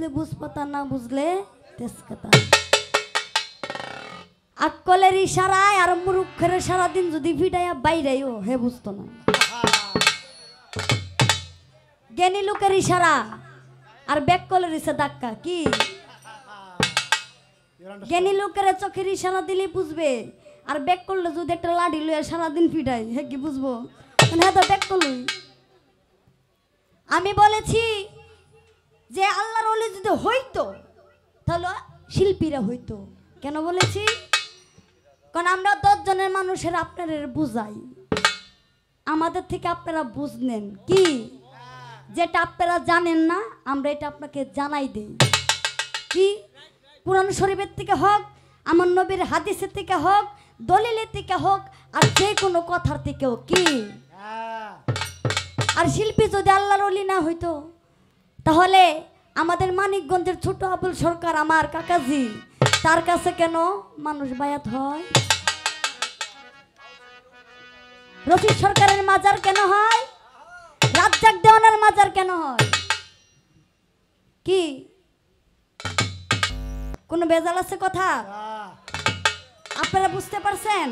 বুঝলে বুঝপাতা, না বুঝলে তেজপাতা। আকলের ইশারায় আর মুরুক্ষের সারাদিন যদি ভিড়াইয়া বাইরেও হে বুঝতো না। জ্ঞানী লোকের ইশারা আর ব্যাককলের ইশা ধাক্কা কি? জ্ঞানী লোকের চোখের ইশারা দিলে বুঝবে, আর ব্যাক করলে যদি একটা লাঠি লইয়া সারাদিন ফিটাই হে কি বুঝবো? হ্যাঁ তো ব্যাক করলই। আমি বলেছি যে আল্লাহর ওলি যদি হইতো তাহলে শিল্পীরা হইতো। কেন বলেছি? কারণ আমরা 10 জনের মানুষের আপনাদের বুঝাই, আমাদের থেকে আপনারা বুঝলেন কি যেটা আপনারা জানেন না আমরা এটা আপনাকে জানাই দেই। কি কুরআন শরীফের থেকে হোক, আমার নবীর হাদিসের থেকে হোক, দলিলের থেকে হোক, আর যে কোনো কথার থেকেও কি। আর শিল্পী যদি আল্লাহর ওলি না হইতো তাহলে আমাদের মানিকগঞ্জের ছোট আবুল সরকার আমার কাকাজি, তার কাছে কেন মানুষ বায়াত হয়? রফিক সরকারের মাজার কেন হয়? রাজ্জাক দেওয়ানের মাজার কেন হয়? কি কোনো বেজাল আছে কথা? আপনারা বুঝতে পারছেন?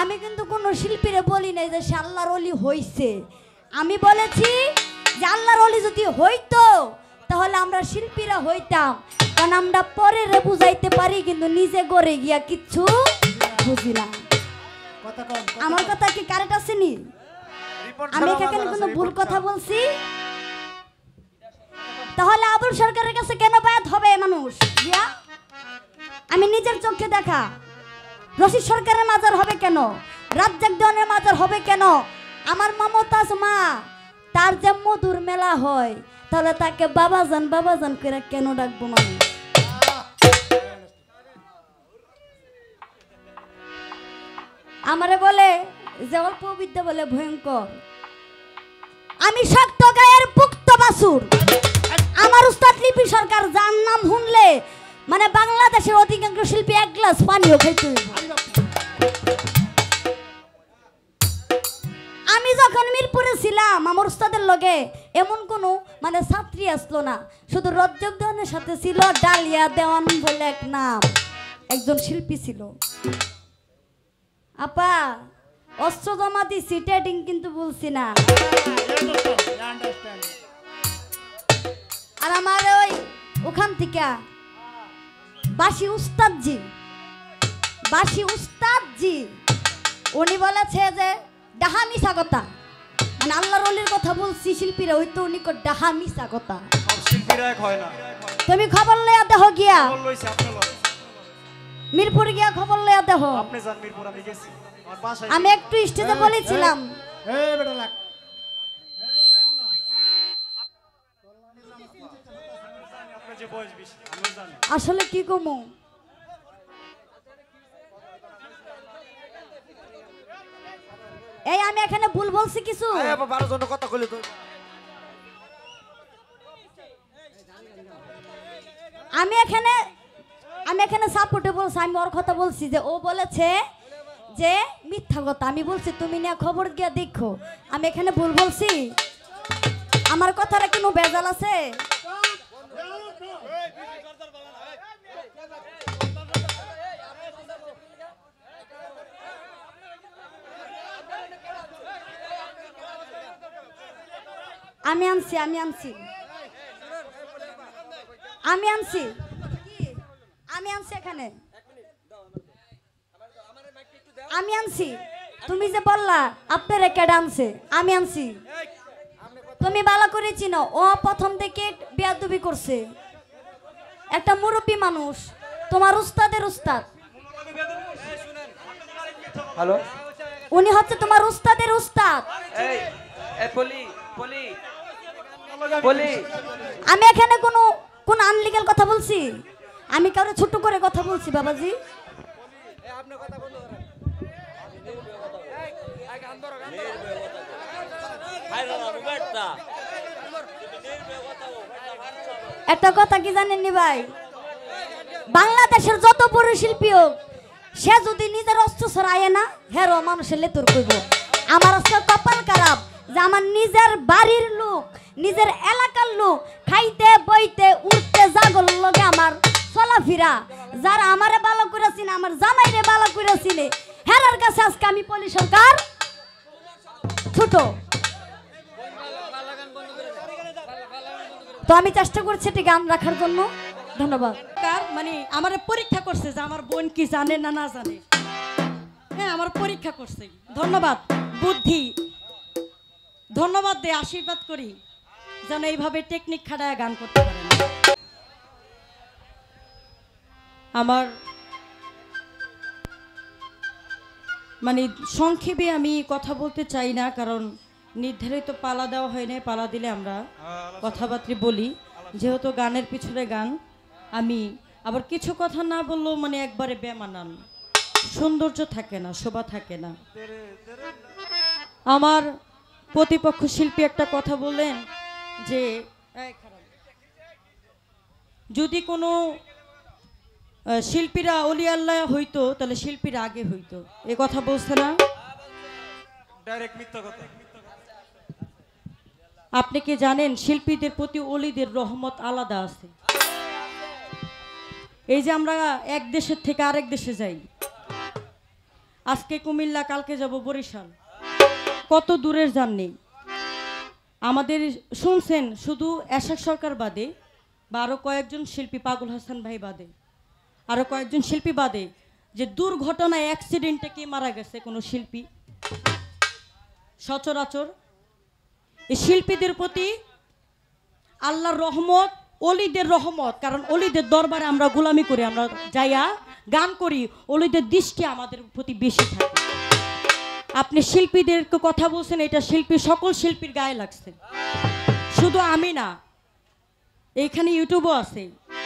আমি কিন্তু কোনো শিল্পীরে বলি নাই যে সে আল্লাহর ওলি হইছে। আমি বলেছি যে আল্লাহর ওলি যদি হইতো তাহলে আমরা শিল্পীরা হইতাম, কারণ আমরা পরে বুঝাইতে পারি কিন্তু নিজে গড়ে গিয়া কিচ্ছু বুঝি না। আমার কথা কি কারেক্ট আছে নি? আমি এখানে কোনো ভুল কথা বলছি? তাহলে আবুল সরকারের কাছে কেন বায়াত হবে মানুষ? আমি নিজের চোখে দেখা। রশিদ সরকারের মাজার হবে কেন? রাজ্জাক দেওয়ানের মাজার হবে কেন? আমার মমতাজ মা তার যে মধুর মেলা হয় তাহলে তাকে বাবাজান করে কেন ডাকবো মানুষ? আমারে বলে যে অল্প বিদ্যা বলে ভয়ঙ্কর। আমি শক্ত গায়ের পুক্ত বাসুর। আমার উস্তাদ লিপি সরকার, যার নাম শুনলে মানে বাংলাদেশের অধিকাংশ শিল্পী এক গ্লাস পানিও খাইতে হইব। আমি যখন মিরপুরে ছিলাম আমার উস্তাদের লগে এমন কোনো মানে ছাত্রী আসলো না, শুধু রজ্জক দেওয়ানের সাথে ছিল ডালিয়া দেওয়ান বলে এক নাম, একজন শিল্পী ছিল। আপা অস্ত্র জমা দিছি, ট্রেডিং কিন্তু বলছি না। আর আমার ওই ওখান থেকে বাসি উস্তাদজি উনি বলেছে যে ডাহা মিশা কথা, মানে আল্লাহর ওলির কথা বলছি শিল্পীরা হইতো উনি ডাহা মিশা কথা। তুমি খবর লইয়া দেহ গিয়া মিরপুর গিয়া খবর লইয়া দেহ। আমি একটু স্টেজে বলেছিলাম আসলে কি কমু, এই আমি এখানে ভুল বলছি কিছু? আমি এখানে সাপোর্টে বলছি, আমি ওর কথা বলছি যে ও বলেছে যে মিথ্যা কথা। আমি বলছি তুমি নিয়ে খবর গিয়া দেখো। আমি এখানে ভুল বলছি? আমার কথাটা কোনো বেজাল আছে? আমি আনছি এখানে আমি আনছি। তুমি যে বললা আপনার একটা আনছে, আমি আনছি। তুমি ভালো করে চিনো, ও প্রথম থেকে বেয়াদবি করছে। একটা মুরব্বী মানুষ, তোমার উস্তাদের উস্তাদ। হ্যালো, উনি হচ্ছে তোমার উস্তাদের উস্তাদ। আমি এখানে কোন আনলিগাল কথা বলছি? আমি কাউরে ছোট করে কথা বলছি বাবাজি? একটা কথা কি জানেননি ভাই, বাংলাদেশের যত বড় শিল্পী হোক সে যদি নিজের অস্ত্র ছড়ায় না হেরো মানুষের লেতুর কইব। আমার আজকে কপাল খারাপ যে আমার নিজের বাড়ির লোক, নিজের এলাকার লোক খাইতে বইতে উঠতে মুসাফিরা যারা আমারে ভালো করে চিনে, আমার জামাইরে ভালো করে চিনে, হেরার কাছে আজকে আমি পলি সরকার ছোট। তো আমি চেষ্টা করছি এটি গান রাখার জন্য। ধন্যবাদ। মানে আমার পরীক্ষা করছে যে আমার বোন কি জানে না না জানে। হ্যাঁ, আমার পরীক্ষা করছে। ধন্যবাদ বুদ্ধি, ধন্যবাদ দিয়ে আশীর্বাদ করি যেন এইভাবে টেকনিক খাটায় গান করতে পারেন। আমার মানে সংক্ষেপে আমি কথা বলতে চাই না, কারণ নির্ধারিত পালা দেওয়া হয় না। পালা দিলে আমরা কথাবার্তা বলি, যেহেতু গানের পিছনে গান। আমি আবার কিছু কথা না বললেও মানে একবারে বেমানান, সৌন্দর্য থাকে না, শোভা থাকে না। আমার প্রতিপক্ষ শিল্পী একটা কথা বললেন যে যদি কোনো শিল্পীরা অলি আল্লাহ হইতো তাহলে শিল্পীরা আগে হইতো, এ কথা বলছে না? আপনি কি জানেন শিল্পীদের প্রতি অলিদের রহমত আলাদা আছে? এই যে আমরা এক দেশের থেকে আরেক দেশে যাই, আজকে কুমিল্লা, কালকে যাব বরিশাল, কত দূরের জার্নি। আমাদের শুনছেন শুধু এরশাদ সরকার বাদে বা আরও কয়েকজন শিল্পী, পাগল হাসান ভাই বাদে, আরও কয়েকজন শিল্পী বাদে, যে দুর্ঘটনায় অ্যাক্সিডেন্টে কে মারা গেছে কোনো শিল্পী সচরাচর। এই শিল্পীদের প্রতি আল্লাহর রহমত, অলিদের রহমত, কারণ অলিদের দরবারে আমরা গোলামি করি, আমরা যাইয়া গান করি, অলিদের দৃষ্টি আমাদের প্রতি বেশি থাকে। আপনি শিল্পীদেরকে কথা বলছেন, এটা শিল্পী, সকল শিল্পীর গায়ে লাগছে, শুধু আমি না, এইখানে ইউটিউবও আছে।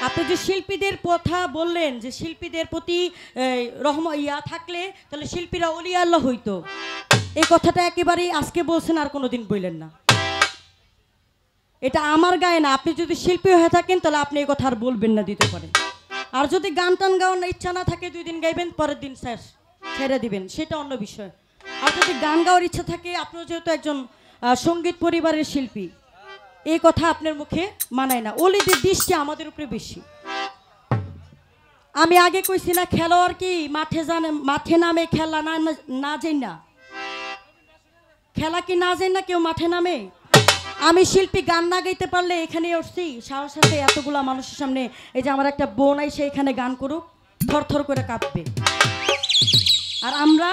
আপনি যে শিল্পীদের কথা বললেন যে শিল্পীদের প্রতি থাকলে তাহলে শিল্পীরা অলি আল্লাহ হইতো, এই কথাটা একেবারেই আজকে বলছেন, আর কোনোদিন বললেন না। এটা আমার গায়ে না। আপনি যদি শিল্পী হয়ে থাকেন তাহলে আপনি এই কথা আর বলবেন না, দিতে পারেন। আর যদি গান টান গাওয়ার ইচ্ছা না থাকে, 2 দিন গাইবেন, পরের দিন ছেড়ে দিবেন, সেটা অন্য বিষয়। আর যদি গান গাওয়ার ইচ্ছা থাকে, আপনিও যেহেতু একজন সঙ্গীত পরিবারের শিল্পী, এই কথা আপনার মুখে মানায় না। অলিদের দৃষ্টি আমাদের উপরে বেশি। আমি আগে কইছি না, খেলোয়াড় কি মাঠে নামে খেলা না যাই না, খেলা কি না যাই না, কেউ মাঠে নামে। আমি শিল্পী, গান না গাইতে পারলে এখানে উঠছি সাহস আছে এতগুলা মানুষের সামনে। এই যে আমার একটা বোন আইসে এখানে গান করুক, থরথর করে কাঁপবে। আর আমরা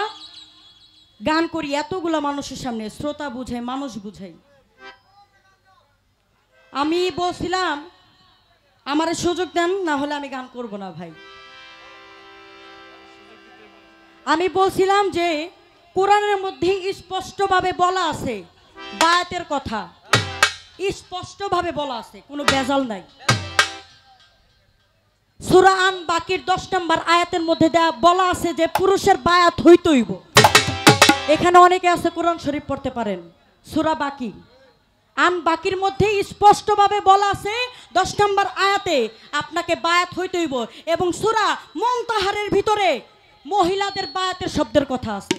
গান করি এতগুলা মানুষের সামনে, শ্রোতা বুঝাই, মানুষ বুঝাই। আমি বলছিলাম আমার সুযোগ দেন, না হলে আমি গান করব না ভাই। আমি বলছিলাম যে কোরআনের মধ্যে স্পষ্টভাবে বলা আছে, বায়াতের কথা স্পষ্টভাবে বলা আছে, কোনো ভেজাল নাই। সূরা আন বাকির 10 নম্বর আয়াতের মধ্যে বলা আছে যে পুরুষের বায়াত হইতেইব। এখানে অনেকে আছে কোরআন শরীফ পড়তে পারেন, সূরা বাকি আন বাকির মধ্যে স্পষ্টভাবে বলা আছে 10 নম্বর আয়াতে আপনাকে বায়াত হইতেইব। এবং সূরা মুনতাহারের ভিতরে মহিলাদের বায়াতের শব্দের কথা আছে।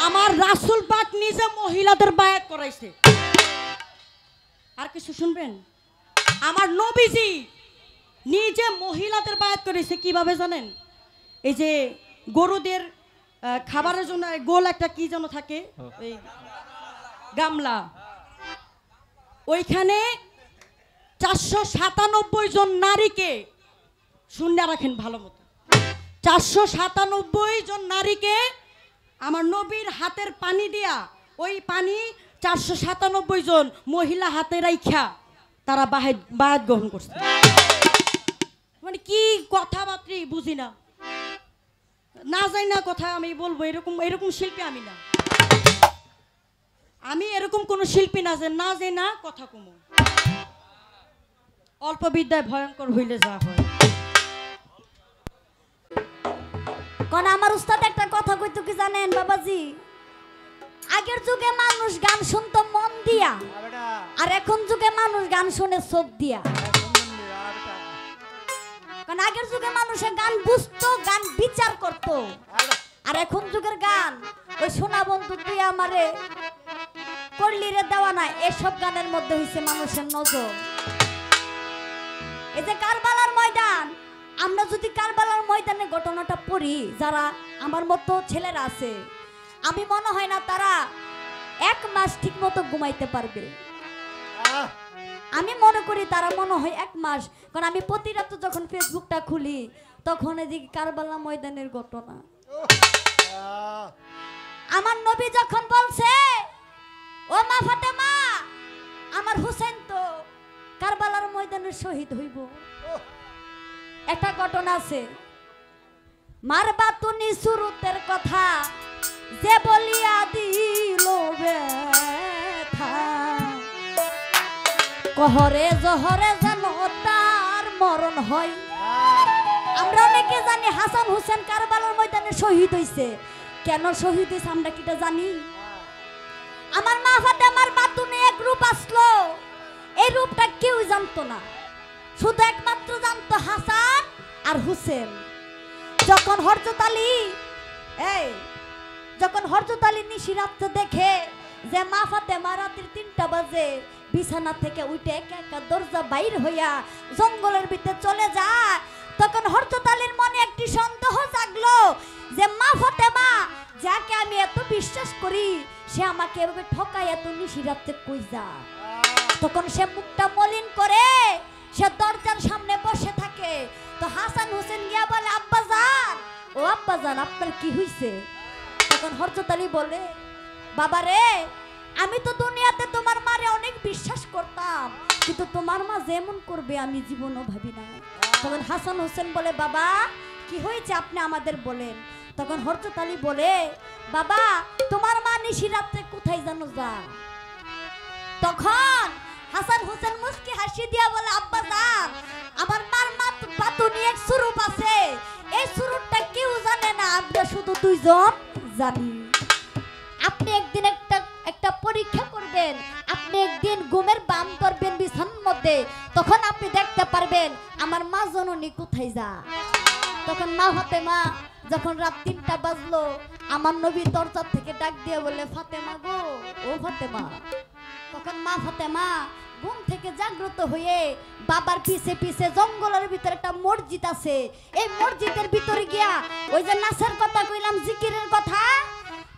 আমার রাসূল পাক নিজে মহিলাদের বায়াত করাইছে। আর কিছু শুনবেন? আমার নবীজি নিজে মহিলাদের বায়াত করেছে। কিভাবে জানেন? এই যে গরুদের খাবারের জন্য গোল একটা কি যেন থাকে, ওই গামলা, ওইখানে 497 জন নারীকে, শুনে রাখেন ভালো মতো, 497 জন নারীকে আমার নবীর হাতের পানি দিয়া, ওই পানি 497 জন মহিলা হাতে রাইখা তারা বায়াত গ্রহণ করছে। মানে কি কথাবার্তা বুঝি না, না যাই না কথা আমি বলবো, এরকম শিল্পী আমি না। আমি এরকম কোন শিল্পী না যে না যাই না কথা কমো। অল্প বিদ্যায় ভয়ঙ্কর হইলে যা হয়। কারণ আমার উস্তাদ একটা কথা কইতো কি জানেন বাবাজি, আগের যুগে মানুষ গান শুনতো মন দিয়া, আর এখন যুগে মানুষ গান শুনে চোখ দিয়া। কারণ আগের যুগে মানুষে গান বুঝতো, গান বিচার করতো, আর এখন যুগের গান ওই সোনা বন্ধু তুই আমারে করলি রে দেওয়া না, এসব গানের মধ্যে হইছে মানুষের নজর। এই যে কারবালার ময়দান, আমরা যদি কারবালার ময়দানে ঘটনাটা পড়ি, যারা আমার মতো ছেলেরা আছে, আমি মনে হয় না তারা 1 মাস ঠিক মতো ঘুমাইতে পারবে। আমি মনে করি তারা মনে হয় 1 মাস, কারণ আমি প্রতি রাতে যখন ফেসবুকটা খুলি তখন এদিকে কারবালা ময়দানের ঘটনা। আমার নবী যখন বলছে, ও মা ফাতেমা, আমার হুসেন তো কারবালার ময়দানে শহীদ হইব। একটা ঘটনা আছে, মারবা তুমি সুরতের কথা যে বলিয়া দিল ব্যথা, কহরে জহরে যেন তার মরণ হয়। আমরা অনেকে জানি হাসান হোসেন কারবালার ময়দানে শহীদ হইছে। কেন শহীদ হইছে আমরা কিটা জানি? আমার মা ফাতেমার বাতুনে এক রূপ আসলো, এই রূপটা কেউ জানতো না, শুধু একমাত্র জানতো হাসান আর হুসেন। যখন হযরত আলী নিশি রাত্রে দেখে যে মা ফাতেমা রাতের 3টা বাজে বিছানা থেকে উঠে একা একা দরজা বাইর হইয়া জঙ্গলের ভিতরে চলে যায়, তখন হযরত আলীর মনে একটি সন্দেহ জাগলো যে মা ফাতেমা যাকে আমি এত বিশ্বাস করি সে আমাকে এভাবে ঠকায় এত নিশি রাত্রে কই যায়। তখন সে মুখটা মলিন করে সে দরজার সামনে বসে থাকে। তো হাসান হোসেন গিয়া বলে, আব্বাজান, ও আব্বাজান, আপনার কি হইছে? তখন হযরত আলী বলে, বাবা রে, আমি তো দুনিয়াতে তোমার মারে অনেক বিশ্বাস করতাম, কিন্তু তোমার মা যেমন করবে আমি জীবনও ভাবি না। তখন হাসান হোসেন বলে, বাবা কি হয়েছে আপনি আমাদের বলেন। তখন হযরত আলী বলে, বাবা তোমার মা নিশি রাত্রে কোথায় জানো যায়? তখন হাসান হোসেন মুস্কি হাসি দিয়া বলে, আব্বাজান, আমার মার বাতুনি এক সুরূপ আছে, এই সুরূপটা কেউ জানে না, আমরা শুধু 2 জন জানি। আপনি একদিন একটা পরীক্ষা করবেন, আপনি একদিন ঘুমের বাম ধরবেন বিছানার মধ্যে, তখন আপনি দেখতে পারবেন আমার মা জননী কোথায় যায়। তখন মা ফাতেমা যখন রাত 3টা বাজলো, আমার নবী দরজা থেকে ডাক দিয়ে বলে, ফাতেমা গো, ও ফাতেমা। তখন মা ফাতেমা ঘুম থেকে জাগ্রত হয়ে বাবার পিছে পিছে জঙ্গলের ভিতরে একটা মসজিদ আছে, এই মসজিদের ভিতরে গিয়া ওই যে নাচের কথা কইলাম, জিকিরের কথা,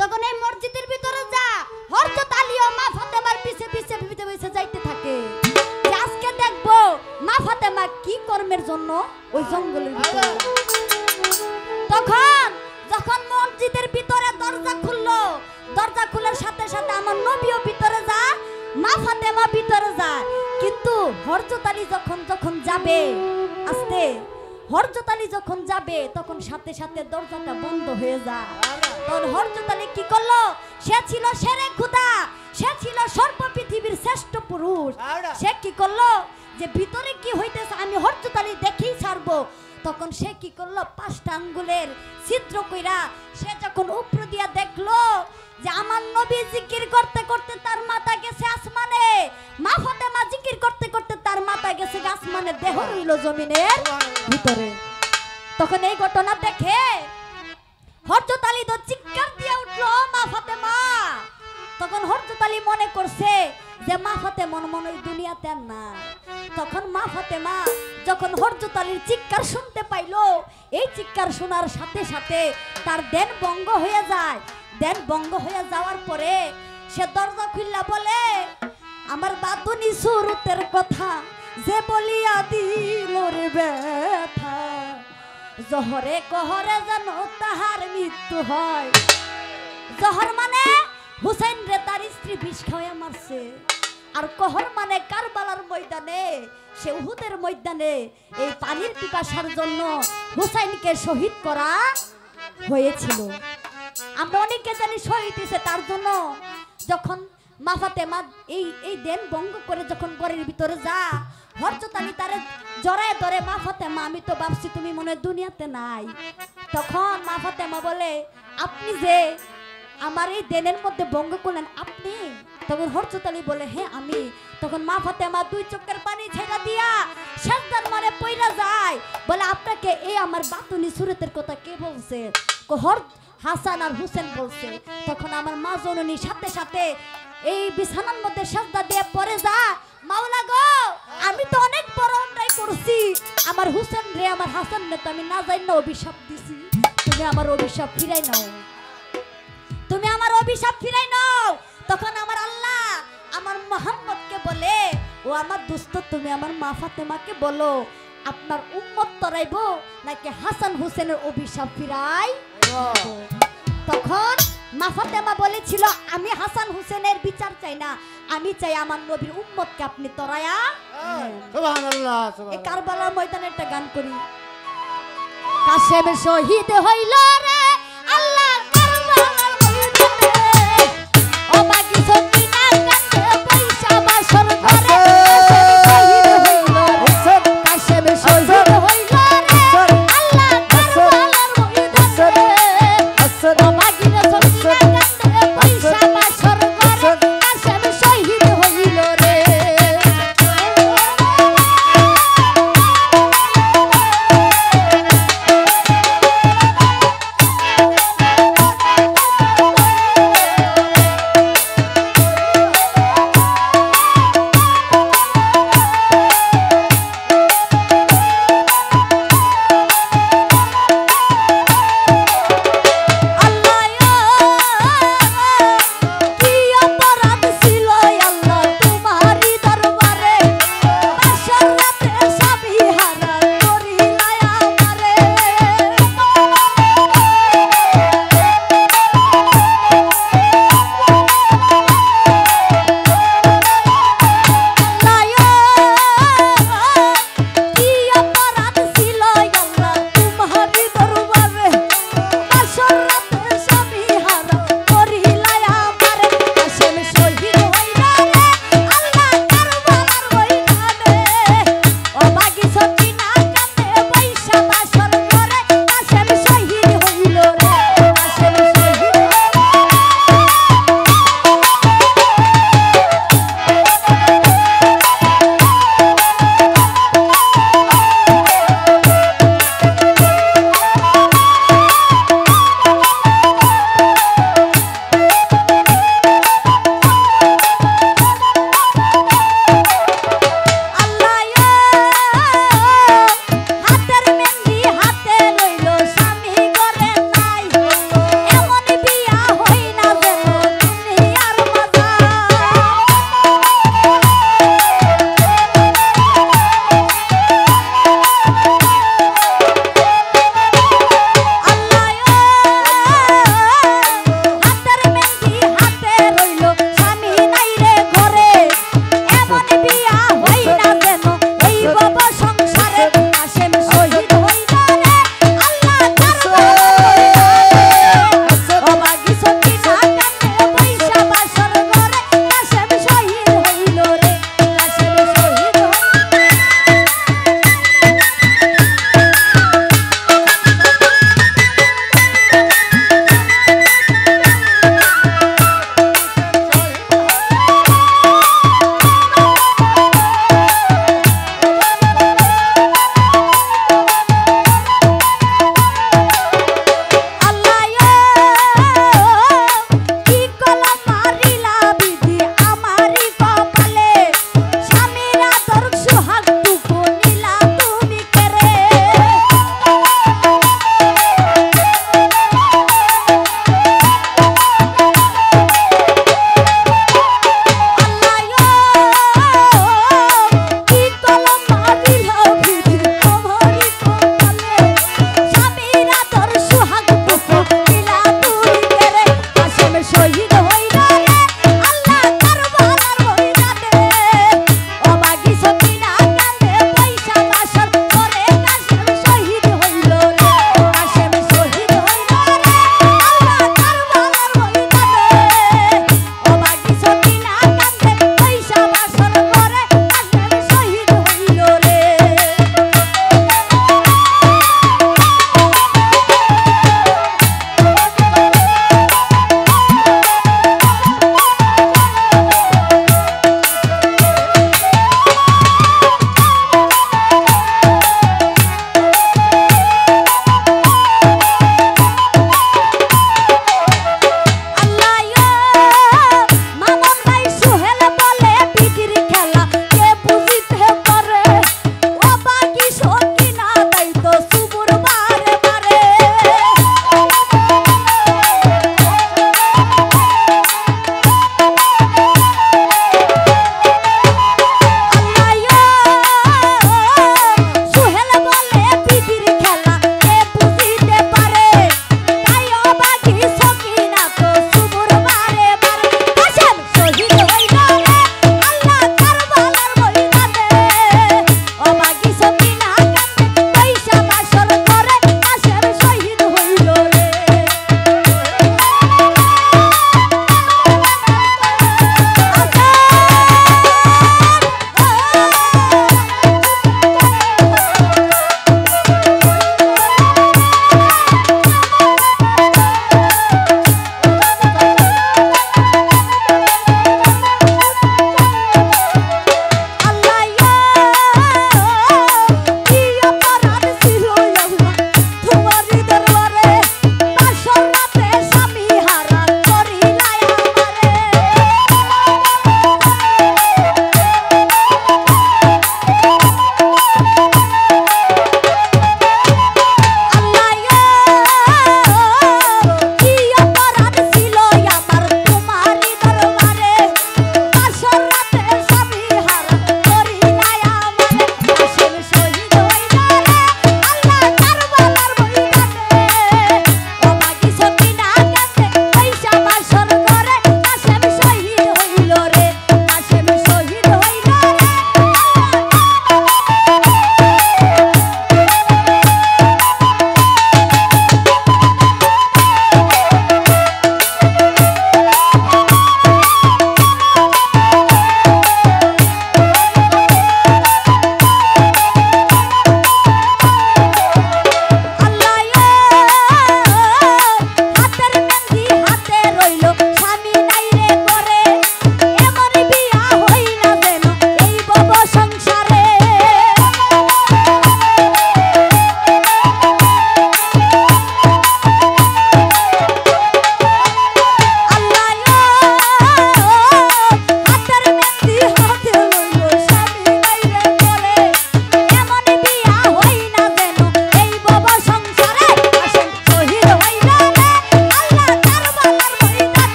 তখন এই মসজিদের ভিতরে যা হযরত আলী ও মা ফাতেমার পিছে পিছে পিছে যাইতে থাকে। আজকে দেখবো মা ফাতেমা কি কর্মের জন্য ওই জঙ্গলের ভিতরে। তখন যখন মসজিদের ভিতরে দরজা খুললো, দরজা খোলার সাথে সাথে আমার নবীও ভিতরে যায়, মা ফাতেমা ভিতরে যায়। কিন্তু হযরত আলী যখন যাবে, আস্তে হযরত আলী যখন যাবে তখন সাথে সাথে দরজাটা বন্ধ হয়ে যায়। তখন হযরত আলী কি করলো? সে ছিল শেরে খুদা, সে ছিল সর্ব পৃথিবীর শ্রেষ্ঠ পুরুষ। সে কি করলো? যে ভিতরে কি হইতেছে আমি হযরত আলী দেখেই ছাড়বো। তখন সে কি করলো? 5টা আঙ্গুলের ছিদ্র কইরা সে যখন উপর দিয়া দেখলো যে আমার নবী জিকির করতে করতে তার মাথা গেছে আসমানে, মা ফাতেমা জিকির করতে করতে তার মাথা গেছে আসমানে, দেহ রইল জমিনের ভিতরে। তখন এই ঘটনা দেখে হযরত আলী তো চিৎকার দিয়ে উঠলো, মা ফাতেমা। তখন হযরত আলী মনে করছে যে মা ফাতেমা মনে হয় দুনিয়াতে আর না। তখন মা ফাতেমা যখন হযরত আলীর চিৎকার শুনতে পাইলো, এই চিৎকার শোনার সাথে সাথে তার ধ্যান ভঙ্গ হয়ে যায়। ধ্যান ভঙ্গ হয়ে যাওয়ার পরে সে দরজা খুললা বলে, আমার বাতুনি সুরতের কথা যে বলিয়া দিল রে ব্যথা, জহরে কহরে যেন তাহার মৃত্যু হয়। জহর মানে হুসাইন রে তার স্ত্রী বিষ খাওয়া মারছে, আর কহর মানে কারবালার ময়দানে, সে উহুদের ময়দানে এই পানির পিপাসার জন্য হুসাইনকে শহীদ করা হয়েছিল। আমরা অনেকে জানি শহীদ হয়েছে তার জন্য। যখন মা ফাতেমা এই দেন ভঙ্গ করে যখন ঘরের ভিতরে যা, হযরত আলী তারে জড়ায় ধরে, মা ফাতেমা আমি তো ভাবছি তুমি মনে দুনিয়াতে নাই। তখন মা ফাতেমা বলে, আপনি যে আমার এই দেনের মধ্যে ভঙ্গ করলেন আপনি? তখন হযরত আলী বলে, হ্যাঁ আমি। তখন মা ফাতেমা 2 চোখের পানি ছেড়া দিয়া সাজদার মারে পইরা যায়, বলে আপনাকে এই আমার বাতুনি সুরতের কথা কে বলছে? হাসান আর হুসেন বলছে। তখন আমার মা জননী সাথে সাথে এই বিছানার মধ্যে সাজদা দিয়ে পড়ে যা, মাওলা গো আমি তো অনেক বড় অন্যায় করছি, আমার হুসেন রে আমার হাসান রে তো আমি না যাই না অভিশাপ দিছি, তুমি আমার অভিশাপ ফিরাই নাও, তুমি আমার অভিশাপ ফিরাই নাও। তখন আমার আল্লাহ আমার মোহাম্মদকে বলে, ও আমার দোস্ত তুমি আমার মা ফাতেমাকে বলো আপনার উম্মত তরাইবো নাকি হাসান হুসেনের অভিশাপ ফিরাই। তখন মা ফাতেমা বলেছিল আমি হাসান হুসেনের বিচার চাই না, আমি চাই আমার নবীর উম্মতকে আপনি তরায়া। সুবহানাল্লাহ এই সুবহানাল্লাহ। কারবালার ময়দানে একটা গান করি। কাশেম শহীদ হইল রে আল্লাহ কারবালার ময়দানে, ও বাকি সকিনা কান্দে পয়সা বাসর করে। কাশেম শহীদ হইল রে আল্লাহ কারবালার ময়দানে, ও বাকি সকিনা কান্দে পয়সা বাসর করে। কাশেম শহীদ হইল রে।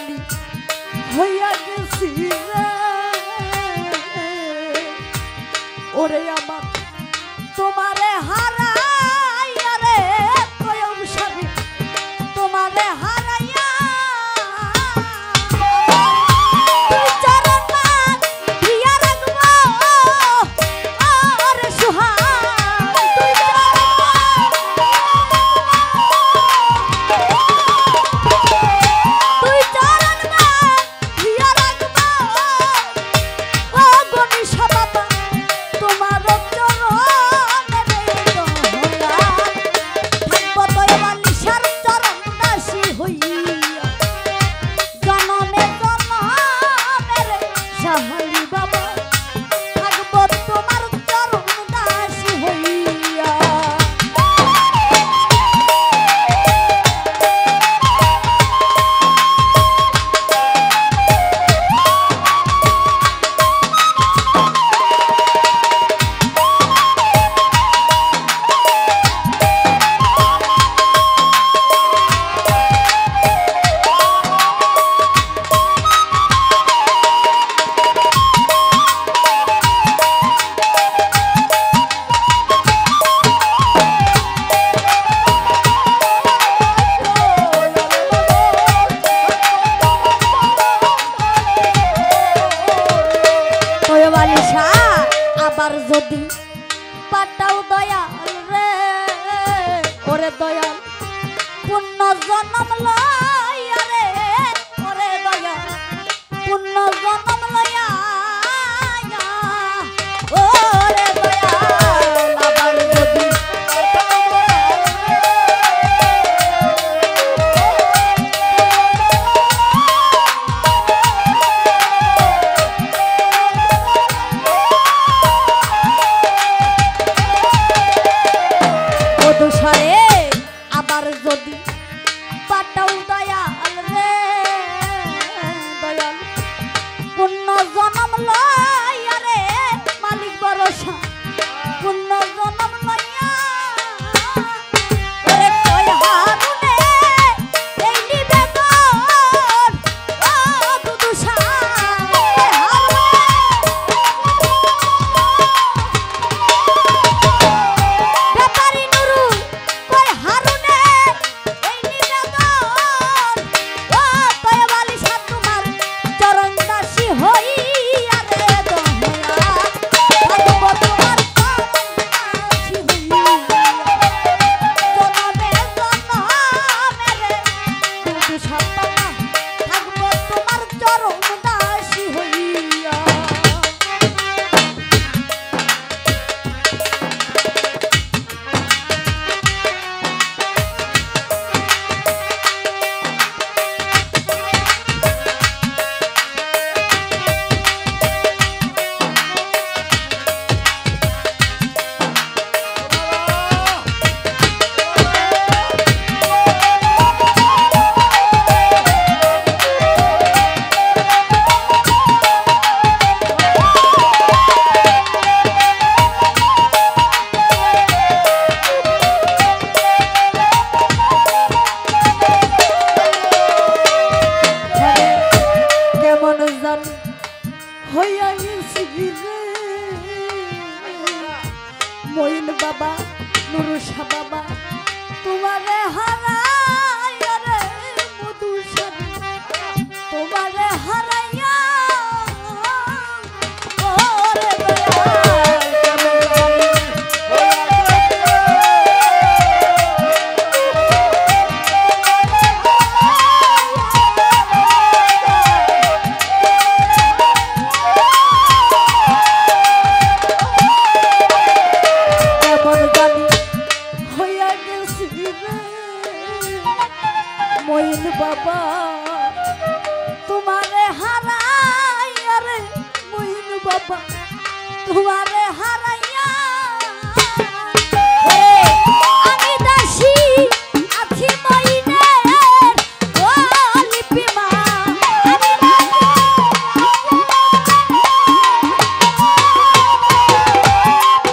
জানি হইয়া গেছি রে ওরে আমার তোমারে হারাইয়া রে কয়ম সারি তোমারে হারাইয়া তুই চরণ দিয়া রাখবো ওরে সুহাগ তুই চরণ দিয়া রাখবো ও গণেশা বাবা তোমার আবার যদি পাটাও দয়াল রে ওরে দয়াল পুণ্য জন্ম লইয়া রে ওরে দয়াল পুণ্য জন্ম লইয়া ওরে দয়াল আবার যদি দুসারে আবার যদি পাটাও দয়াল রে দয়াল পুণ্য জন্ম লইয়া রে মালিক ভরসা পুণ্য জন্ম লইয়া ওরে কই হারুনে এই নিবেদন ও দুদুসা হইয়া গেছি রে মইন বাবা নুরুষা বাবা তোমারে হারাইয়া রে মধুসা তোমারে হারাইয়া ওরে মইন বাবা তোমারে হারাইয়া রে মইন বাবা তোমারে হারাইয়া আমি দাসী আছি মইনের ও লিপিমা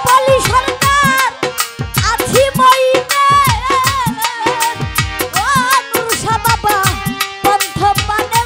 বলি সরকার আছি মইনের ও নুরুষা বাবা পন্থ পানে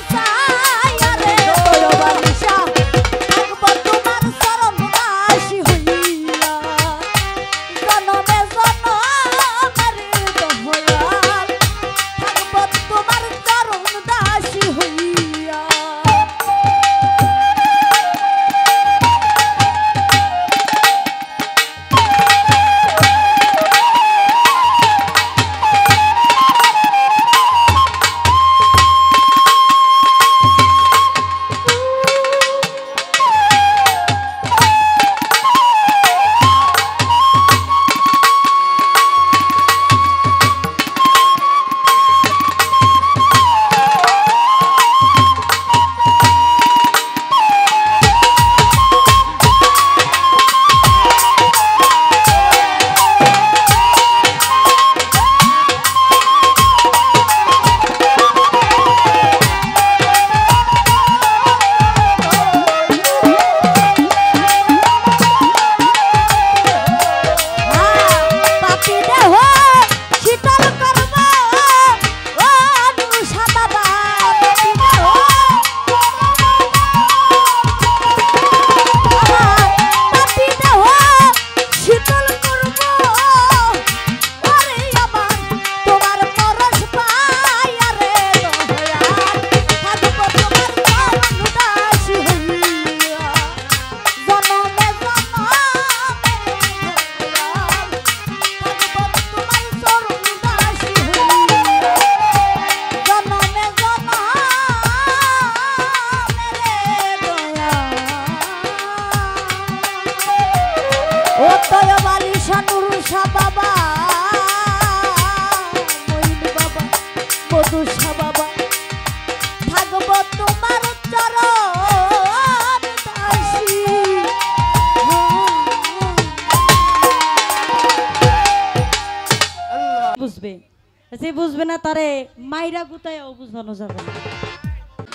যে বুঝবে না তারে মাইরা গুতায়ও বুঝানো যাবে না।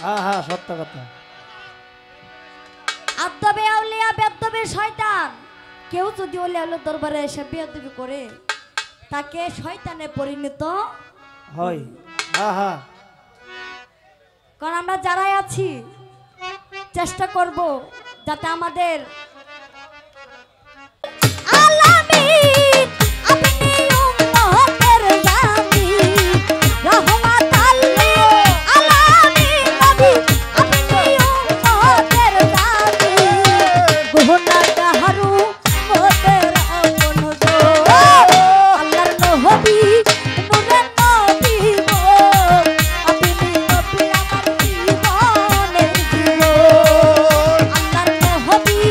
হ্যাঁ হ্যাঁ সত্য কথা। আদবে আউলিয়া বেদবে শয়তান, কেউ যদি ওলি আউলিয়ার দরবারে এসে বেয়াদবি করে তাকে শয়তানে পরিণত হয়। হ্যাঁ হ্যাঁ কারণ আমরা যারাই আছি চেষ্টা করব যাতে আমাদের আলামিন আপনি উম্মতের জামি রহমাতাল লিল আলামিন নবী আপনি উম্মতের জামি গুনাহগার উম্মতের আপন গো আল্লাহর নবী নূরের নবী গো আপনি নবী আমার জীবনের জীবন আল্লাহর নবী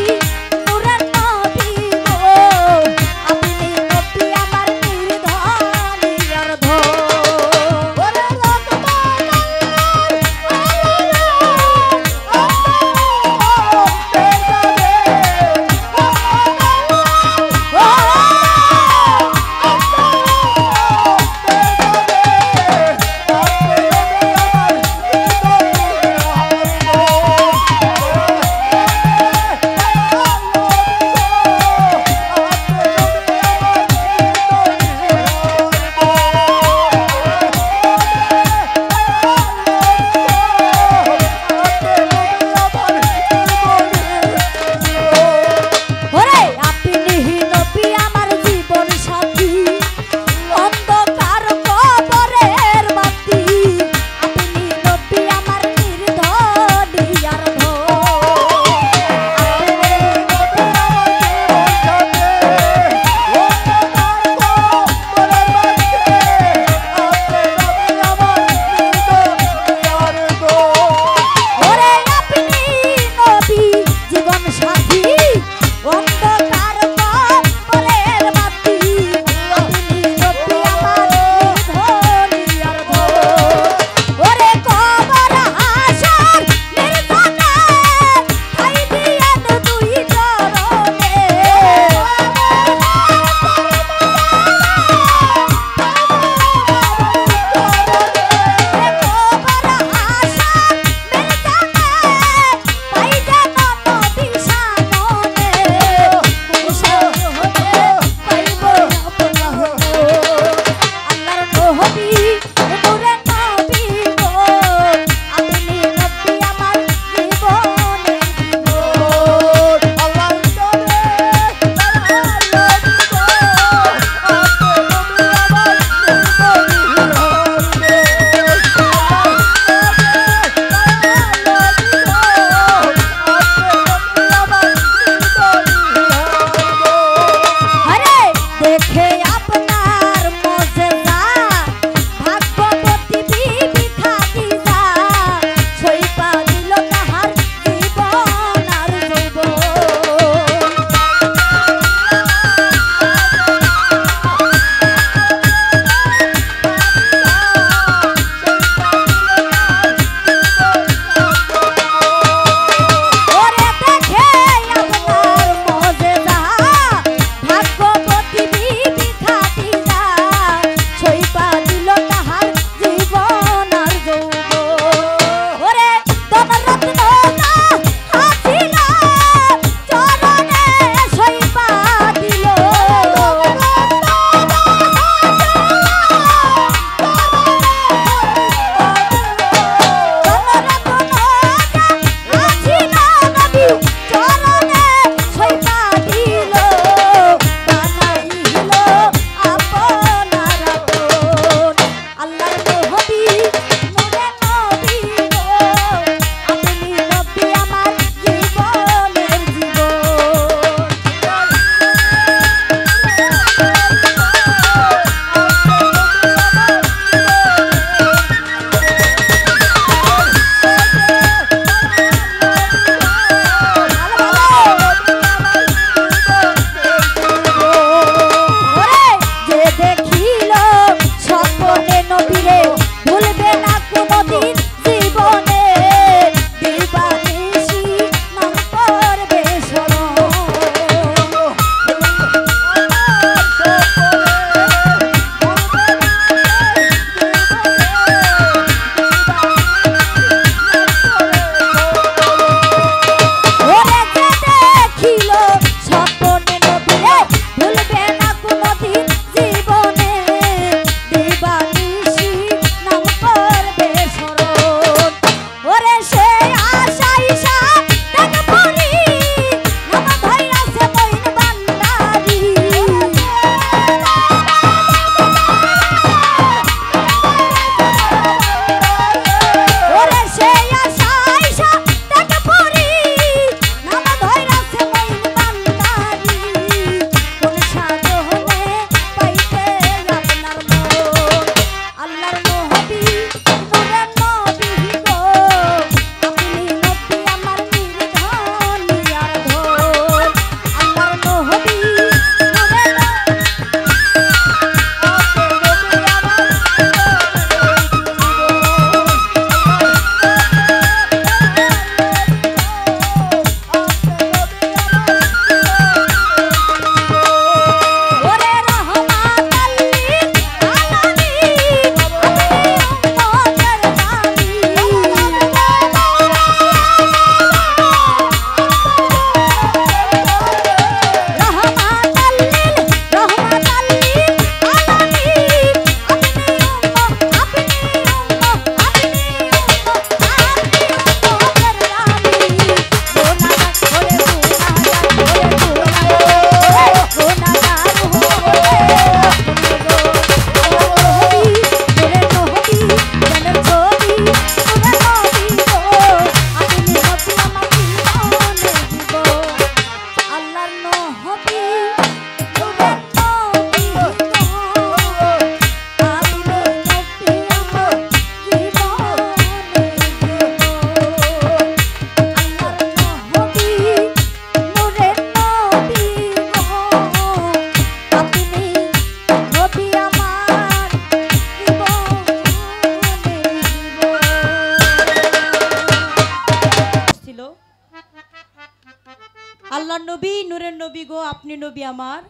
আল্লাহ নবী, নূরের নবী গো, আপনি নবী আমার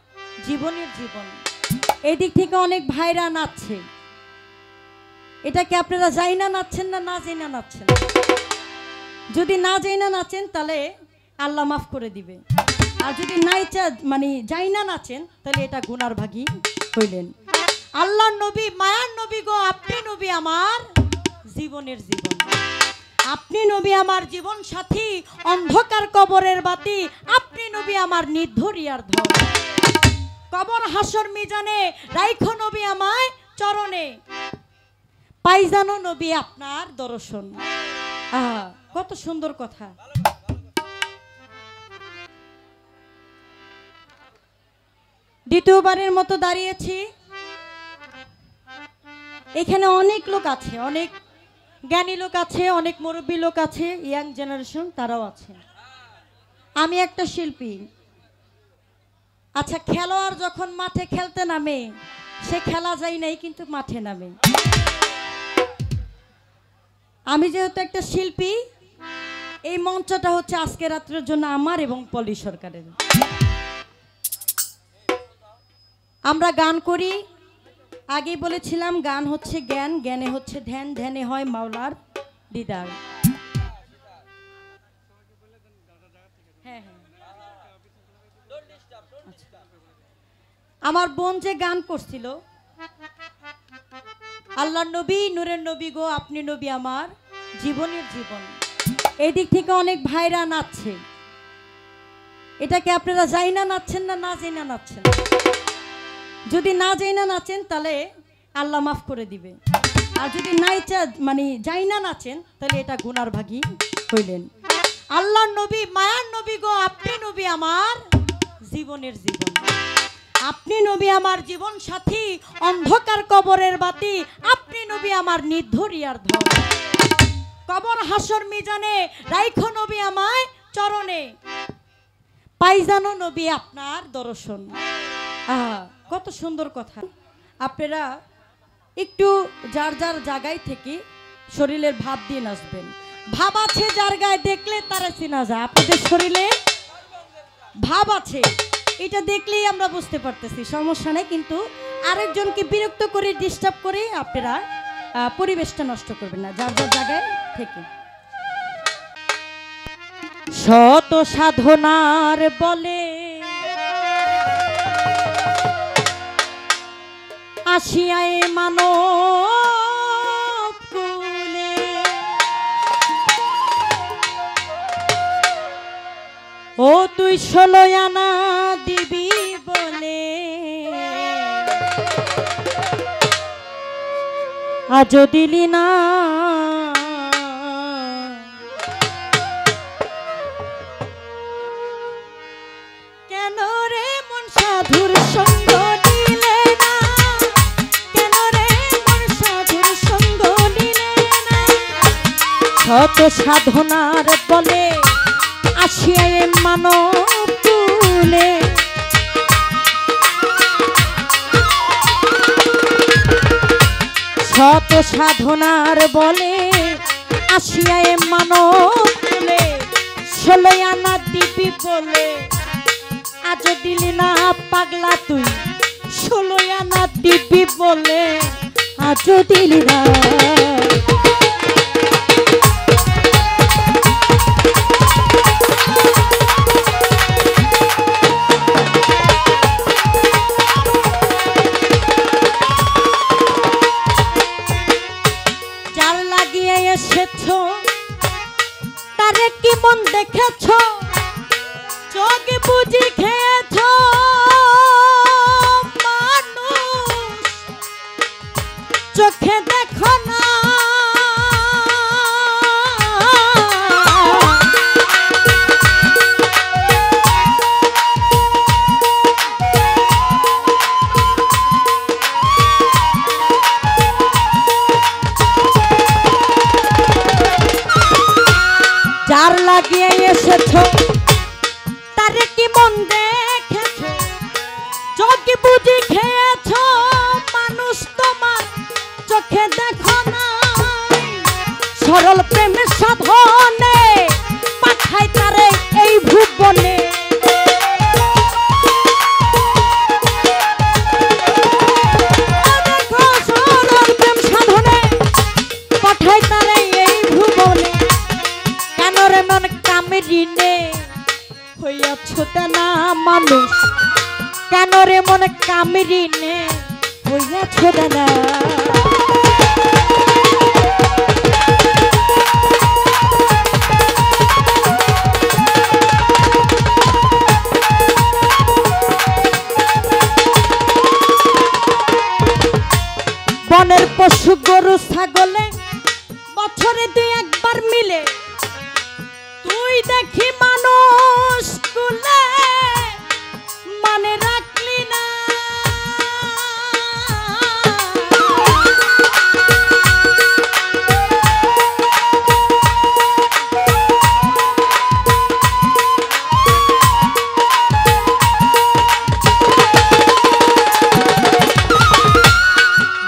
জীবনের জীবন। এই দিক থেকে অনেক ভাইরা নাচছে, এটাকে আপনারা যাই না নাচছেন না, না যাই না নাচছেন? যদি না যাই না নাচেন তাহলে আল্লাহ মাফ করে দিবে, আর যদি নাইচা মানে যাই না নাচেন তাহলে এটা গুনার ভাগী হইলেন। আল্লাহ নবী, মায়ার নবী গো, আপনি নবী আমার জীবনের জীবন। আপনি নবী আমার জীবন সাথী, অন্ধকার কবরের বাতি, আপনি নবী আমার নির্ধরিয়ার ধন। কবর হাসর মিজানে রাইখো নবী আমায় চরণে, পাইজানো নবী আপনার দর্শন। আহা, কত সুন্দর কথা। দ্বিতীয়বারের মতো দাঁড়িয়েছি, এখানে অনেক লোক আছে, অনেক জ্ঞানী লোক আছে, অনেক মুরব্বী লোক আছে, ইয়াং জেনারেশন তারাও আছে। আমি একটা শিল্পী। আচ্ছা, খেলোয়াড় যখন মাঠে খেলতে নামে, সে খেলা যায় নাই কিন্তু মাঠে নামে। আমি যেহেতু একটা শিল্পী, এই মঞ্চটা হচ্ছে আজকে রাত্রের জন্য আমার এবং পলি সরকারের। আমরা গান করি, আগেই বলেছিলাম, গান হচ্ছে জ্ঞান, জ্ঞানে হচ্ছে ধ্যান, ধ্যানে হয় মাওলার দিদার। হ্যাঁ হ্যাঁ, আমার বোন যে গান করছিল, আল্লাহ নবী, নূরের নবী গো, আপনি নবী আমার জীবনের জীবন। এই দিক থেকে অনেক ভাইরা নাচছে, এটাকে আপনারা যাই না নাচছেন না, না যাই না নাচছেন? যদি না যাই না নাচেন তাহলে আল্লাহ মাফ করে দিবে, আর যদি নাইচা মানে যাই না নাচেন তাহলে এটা গুনার ভাগী হইলেন। আল্লাহ নবী, মায়ার নবী গো, আপনি নবী আমার জীবনের জীবন। আপনি নবী আমার জীবন সাথী, অন্ধকার কবরের বাতি, আপনি নবী আমার নির্ধরিয়ার ধন। কবর হাসর মিজানে রাইখো নবী আমায় চরণে, পাইজানো নবী আপনার দর্শন। আহা, কত সুন্দর কথা। আপনারা একটু যার যার জায়গায় থেকে শরীরের ভাব দিয়ে নাচবেন। ভাব আছে যার গায়ে, দেখলে তারা চেনা যায়। আপনাদের শরীরে ভাব আছে, এটা দেখলেই আমরা বুঝতে পারতেছি, সমস্যা নেই। কিন্তু আরেকজনকে বিরক্ত করে, ডিস্টার্ব করে আপনারা পরিবেশটা নষ্ট করবেন না, যার যার জায়গায় থেকে। শত সাধনার বলে আসিয়ায় মানব কুলে, ও তুই 16 আনা দিবি বলে, আজও দিলি না। কেন রে মন সাধুর সঙ্গ নিলে না, কেন রে মন সাধুর সঙ্গ নিলে না? শত সাধনার বলে আসিয়ায় মানব কুলে, শত সাধনার বলে আসিয়ায় মানব কুলে, 16 আনা দিবি বলে, আজও দিলি না পাগলা তুই। 16 আনা দিবি বলে, আজও দিলি না। যার লাগিয়ে এসেছ তারে কি মন দেখেছ, চোখ বুঝি খেয়েছ মানুষ, চোখে দেখো না। যার লাগিয়ে এসেছ তারে কি মন দেখেছ, চোখ বুঝি খেয়েছ মানুষ, তোমার চোখে দেখো না। সরল প্রেমের সাধনে পাঠাই তারে এই ভুবনে, ছোটে না মানুষ কেন রে মনে কামড়ি নে হইয়া ছোটে না বনের পশু গরু ছাগলে বছরে দুই একবার মিলে তুই দেখি মানুষ কুলে মানে রাখলি না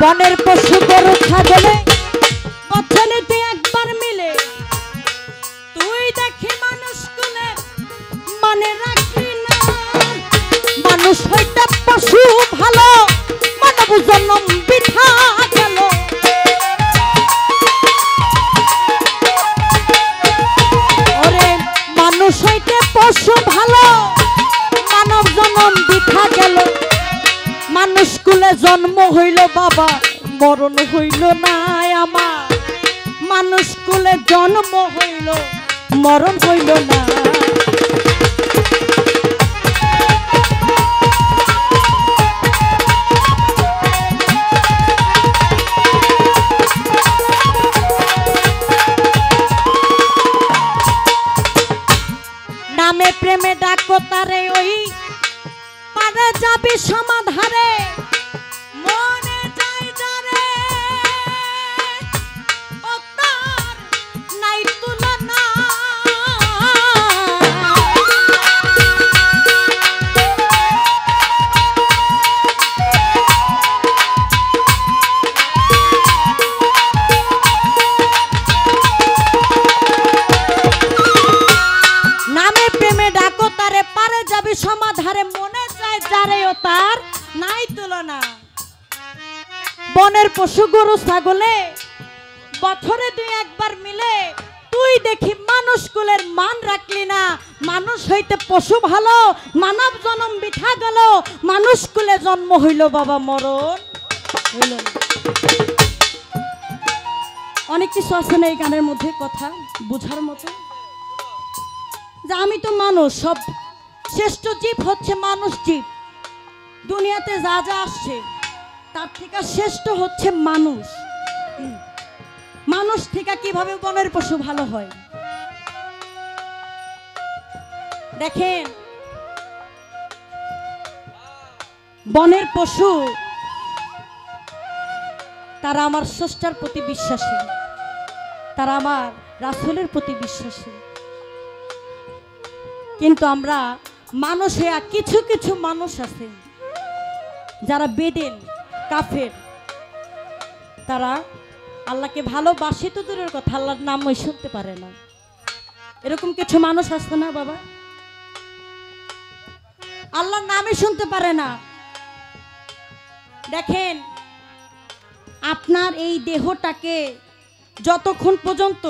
বনের পশু গরু ছাগলে বছরে তুই একবার মিলে তুই দেখি মানুষ কুলে মানে রাখলি না মানুষ হইতে পশু ভালো মানব জন্ম বৃথা গেল ওরে মানুষ হইতে পশু ভালো মানব জন্ম বৃথা গেল মানুষ কুলে জন্ম হইল বাবা মরণ হইল না আমার মানুষ কুলে জন্ম হইল মরণ হইল না নামে প্রেমে ডাকো তারে ওই পারে যাবি সমাধারে মনে যাই যারে ও তার নাই তুলনা নামে প্রেমে ডাকো তারে পারে যাবি সমাধারে মনে যায় যারে ও তার নাই তুলনা বনের পশু গরু ছাগলে বছরে দুই একবার মিলে তুই দেখি মানুষ কুলের মান রাখলি না মানুষ হইতে পশু ভালো মানব জন্ম বৃথা গেল মানুষ কুলে জন্ম হইল বাবা মরণ হইল না অনেক কিছু আছে না এই গানের মধ্যে কথা বুঝার মতো যে আমি তো মানুষ সব শ্রেষ্ঠ জীব হচ্ছে মানুষ জীব দুনিয়াতে যা যা আসছে তার থেকে শ্রেষ্ঠ হচ্ছে মানুষ মানুষ থেকে কিভাবে বনের পশু ভালো হয় দেখেন বনের পশু তারা আমার স্রষ্টার প্রতি বিশ্বাসী তারা আমার রাসূলের প্রতি বিশ্বাসী কিন্তু আমরা মানুষ হইয়া কিছু কিছু মানুষ আছে যারা বেদিন কাফের তারা আল্লাহকে ভালোবাসে তো দূরের কথা আল্লাহর নামই শুনতে পারে না এরকম কিছু মানুষ আসতো না বাবা আল্লাহর নামই শুনতে পারে না দেখেন আপনার এই দেহটাকে যতক্ষণ পর্যন্ত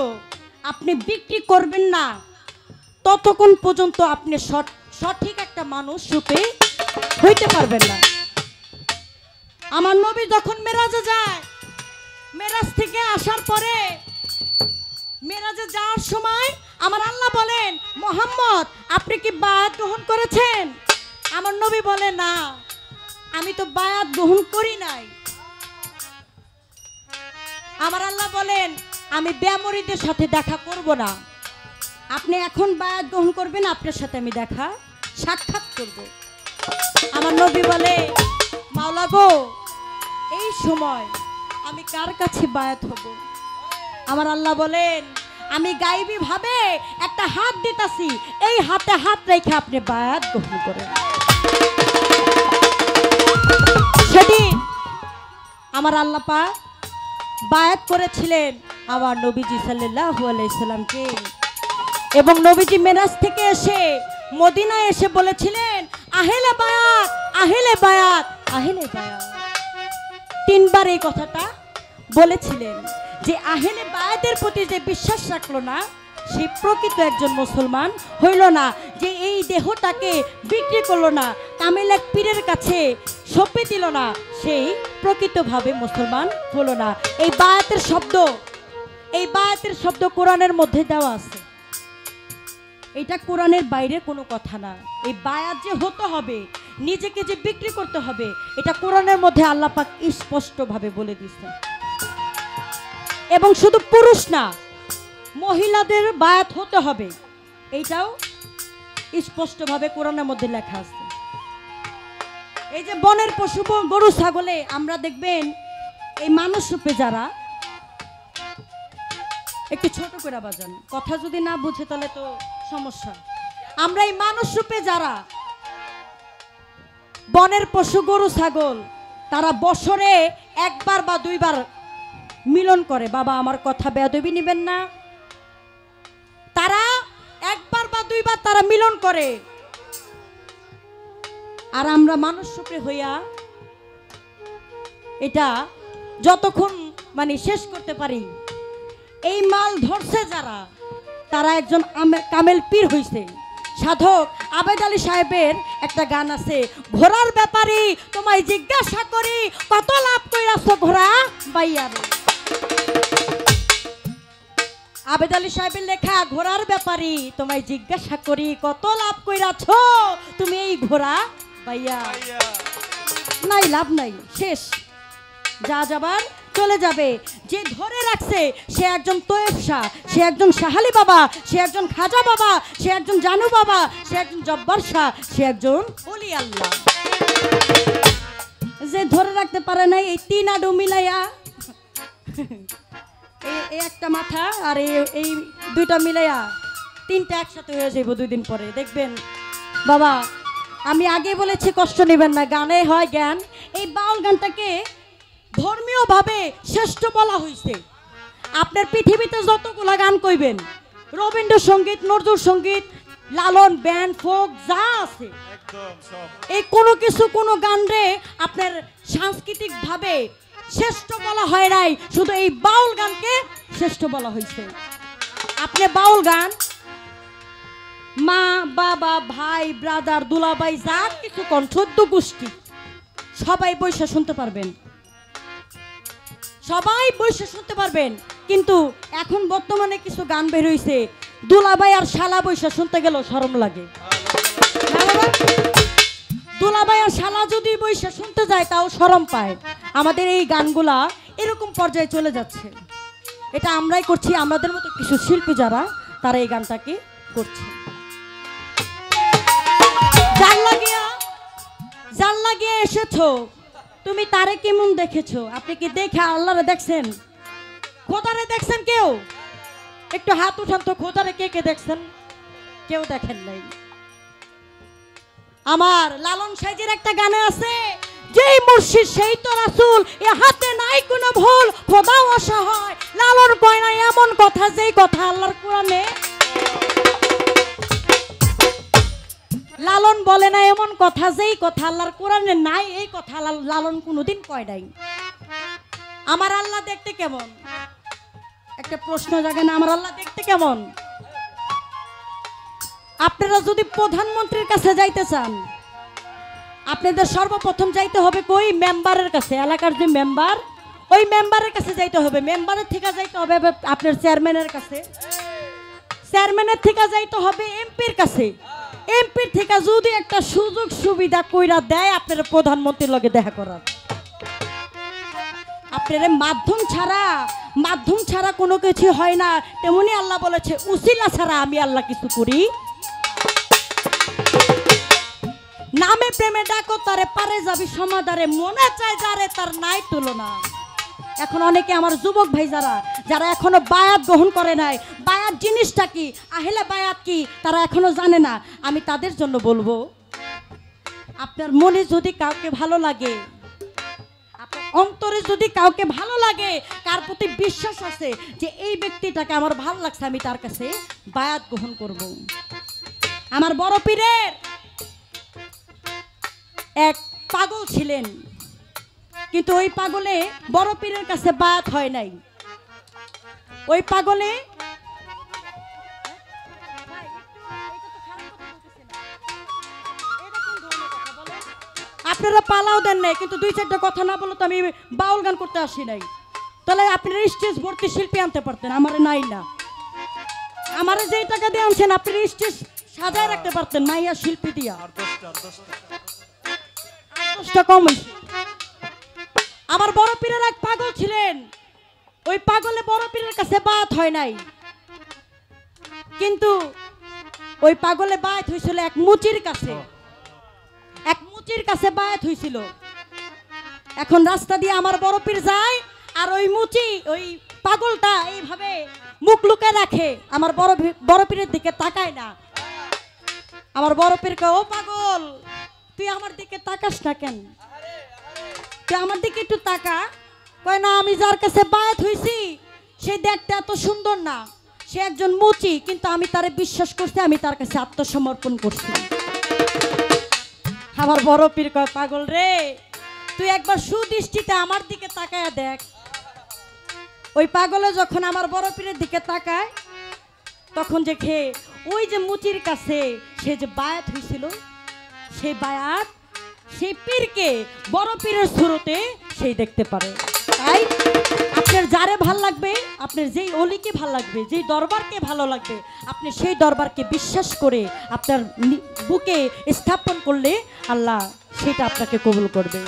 আপনি বিক্রি করবেন না ততক্ষণ পর্যন্ত আপনি সঠিক একটা মানুষ রূপে হইতে পারবেন না আমার নবী যখন মেরাজে যায় মেরাজ থেকে আসার পরে মেরাজে যাওয়ার সময় আমার আল্লাহ বলেন মুহাম্মদ আপনি কি বায়াত গ্রহণ করেছেন আমার নবী বলে না আমি তো বায়াত গ্রহণ করি নাই আমার আল্লাহ বলেন আমি বেমরিদের সাথে দেখা করব না আপনি এখন বায়াত গ্রহণ করবেন আপনার সাথে আমি দেখা সাক্ষাৎ করব আমার নবী বলে মাওলা গো এই সময় আমি কার কাছে বায়াত হব আমার আল্লাহ বলেন আমি গায়েবী ভাবে একটা হাত দিতাছি এই হাতে হাত রেখে আপনি বায়াত গ্রহণ করেন সেদিন আমার আল্লাহ পাক বায়াত করেছিলেন আমার নবীজি সাল্লাল্লাহু আলাইহি সাল্লামকে এবং নবীজি মেরাজ থেকে এসে মদিনায় এসে বলেছিলেন আহেলে বায়াত আহেলে বায়াত আহেলে বায়াত তিনবার এই কথাটা বলেছিলেন যে আহেলে বায়াতের প্রতি যে বিশ্বাস রাখলো না সে প্রকৃত একজন মুসলমান হইল না, যে এই দেহটাকে বিক্রি করলো না, কামিল এক পীরের কাছে সঁপে দিল না, সেই প্রকৃতভাবে মুসলমান হলো না। এই বায়াতের শব্দ কোরআনের মধ্যে দেওয়া আছে, এটা কোরআনের বাইরে কোনো কথা না। এই বায়াত যে হতে হবে, নিজেকে যে বিক্রি করতে হবে, এটা কোরআনের মধ্যে আল্লাহ পাক স্পষ্টভাবে বলে দিয়েছেন। এবং শুধু পুরুষ না, মহিলাদের বায়াত হতে হবে, এইটাও স্পষ্টভাবে কোরআনের মধ্যে লেখা আছে। এই যে বনের পশু গরু ছাগলে আমরা দেখবেন এই মানুষ রূপে যারা, একটু ছোট করে বাজান, কথা যদি না বুঝে তাহলে তো সমস্যা। আমরা এই মানুষ রূপে যারা বনের পশু গরু ছাগল, তারা বছরে একবার বা দুইবার মিলন করে। বাবা আমার কথা বেয়াদবি নিবেন না, তারা একবার বা দুইবার তারা মিলন করে। আর আমরা মানুষ রূপে হইয়া এটা যতক্ষণ মানে শেষ করতে পারি, এই মাল ধরছে যারা, তারা একজন কামেল পীর হইছে। সাধক আবেদ আলী সাহেবের একটা গান আছে, ঘোড়ার ব্যাপারী তোমায় জিজ্ঞাসা করি কত লাভ কইরাছো ঘোড়া বাইয়ার। আবেদ আলী সাহেবের লেখা, ঘোড়ার ব্যাপারী তোমায় জিজ্ঞাসা করি কত লাভ কইরাছো তুমি এই ঘোড়া বাইয়া। নাই লাভ নাই, শেষ, যা যাবার চলে যাবে। যে ধরে রাখছে সে একজন তয়েব শাহ, সে একজন শাহালি বাবা, সে একজন খাজা বাবা, সে একজন জানু বাবা, সে একজন জব্বার শাহ, সে একজন ওলি আল্লাহ। যে ধরে রাখতে পারে নাই, এই তিন আডু মিলাইয়া, এই একটা মাথা আর এই দুইটা মিলাইয়া তিনটা একসাথে হয়ে যাইব 2 দিন পরে, দেখবেন। বাবা আমি আগে বলেছি, কষ্ট নেবেন না, গানে হয় জ্ঞান। এই বাউল গানটাকে ধর্মীয়ভাবে শ্রেষ্ঠ বলা হয়েছে। আপনার পৃথিবীতে যতগুলা গান কইবেন, রবীন্দ্রসঙ্গীত, নজরুল সঙ্গীত, লালন, ব্যান্ড, ফোক যা আছে, এই কোনো কিছু কোনো গান রে আপনার সাংস্কৃতিকভাবে শ্রেষ্ঠ বলা হয় নাই, শুধু এই বাউল গানকে শ্রেষ্ঠ বলা হয়েছে। আপনি বাউল গান মা বাবা ভাই ব্রাদার দুলাভাই যা কিছু কোন 14 গোষ্ঠী সবাই বসে শুনতে পারবেন, সবাই বসে শুনতে পারবেন। কিন্তু এখন বর্তমানে কিছু গান বের হইছে, দুলাভাই আর শালা বসে শুনতে গেলেও শরম লাগে। দুলাভাই আর শালা যদি বসে শুনতে যায় তাও শরম পায়। আমাদের এই গানগুলা এরকম পর্যায়ে চলে যাচ্ছে। এটা আমরাই করছি, আমাদের মতো কিছু শিল্পী যারা, তারা এই গানটাকে করছে। জান লাগিয়ে এসেছো তুমি, তারে কেমন দেখেছো? আপনি কি দেখে আল্লাহরে দেখছেন? খোদারে দেখছেন কেউ? একটু হাত উঠান তো, খোদারে কে কে দেখছেন? কেউ দেখেন নাই। আমার লালন সাইজের একটা গানে আছে, যেই মুর্শিদ সেই তো রাসূল, এ হাতে নাই কোনো ভুল, খোদাও অসহায়। লালন কয় না এমন কথা, যেই কথা আল্লাহর কোরআনে, লালন বলে না এমন কথা, যেই কথা আল্লাহর কোরআনে নাই, এই কথা লালন কোনোদিন কয় নাই। আমার আল্লাহ দেখতে কেমন? একটা প্রশ্ন জাগে না, আমার আল্লাহ দেখতে কেমন? আপনারা যদি প্রধানমন্ত্রীর কাছে যাইতে চান, আপনাদের সর্বপ্রথম যাইতে হবে কই? মেম্বারের কাছে। এলাকার যে মেম্বার, ওই মেম্বারের কাছে যাইতে হবে। মেম্বারের থেকে যাইতে হবে আপনার চেয়ারম্যানের কাছে, চেয়ারম্যানের থেকে যাইতে হবে এমপির কাছে, এমপির থেকে যদি একটা সুযোগ সুবিধা কইরা দেয় আপনার প্রধানমন্ত্রীর লগে দেখা করার, আপনার মাধ্যম ছাড়া কোনো কিছু হয় না। তেমনি আল্লাহ বলেছে, উসিলা ছাড়া আমি আল্লাহ কিছু করি। নামে প্রেমে ডাকো তারে, পারে যাবি সমাদারে, মনে চায় যারে তার নাই তুলনা। এখন অনেকে আমার যুবক ভাই যারা এখনো বায়াত গ্রহণ করে নাই, বায়াত জিনিসটা কি, আহলে বায়াত কি, তারা এখনো জানে না। আমি তাদের জন্য বলবো, আপনার মনে যদি কাউকে ভালো লাগে, আপনার অন্তরে যদি কাউকে ভালো লাগে, কার প্রতি বিশ্বাস আছে যে এই ব্যক্তিটাকে আমার ভালো লাগছে, আমি তার কাছে বায়াত গ্রহণ করব। আমার বড় পীরের এক পাগল ছিলেন, কিন্তু ওই পাগলে বড় পীরের কাছে বায়াত হয় নাই। ওই পাগলে আপনারা পালাও দেন নাই, কিন্তু দুই চারটা কথা না বলে তো আমি বাউল গান করতে আসি নাই। তাহলে আপনারা স্টেজ ভর্তি শিল্পী আনতে পারতেন, আমারে নাই না। আমারে যেই টাকা দিয়ে আনছেন আপনারা স্টেজ সাজায় রাখতে পারতেন মাইয়া শিল্পী দিয়া। 10টা কম হয়েছে। আমার বড় পীরের এক পাগল ছিলেন, ওই পাগলে বড় পীরের কাছে বাত হয় নাই, কিন্তু ওই পাগলে বায়াত হয়েছিল এক মুচির কাছে। এক মুচির কাছে বায়াত হয়েছিল। এখন রাস্তা দিয়ে আমার বড় পীর যায়, আর ওই মুচি ওই পাগলটা এইভাবে মুখ লুকে রাখে, আমার বড় পীরের দিকে তাকায় না। আমার বড় পীরকে, ও পাগল তুই আমার দিকে তাকাস না কেন, তুই আমার দিকে একটু তাকা। কয় না, আমি যার কাছে বায়াত হইছি সে দেখতে এত সুন্দর না, সে একজন মুচি, কিন্তু আমি তারে বিশ্বাস করছি, আমি তার কাছে আত্মসমর্পণ করছি। আমার বড় পীর কয়, পাগল রে তুই একবার সুদৃষ্টিতে আমার দিকে তাকায় দেখ। ওই পাগলে যখন আমার বড় পীরের দিকে তাকায়, তখন দেখে ওই যে মুচির কাছে সে যে বায়াত হয়েছিল, সেই বায়াত সেই পীরকে বড় পীরের সুরতে সেই দেখতে পারে। তাই আপনার যারে ভাল লাগবে, আপনার যেই অলিকে ভাল লাগবে, যেই দরবারকে ভালো লাগবে, আপনি সেই দরবারকে বিশ্বাস করে আপনার বুকে স্থাপন করলে আল্লাহ সেটা আপনাকে কবুল করবে।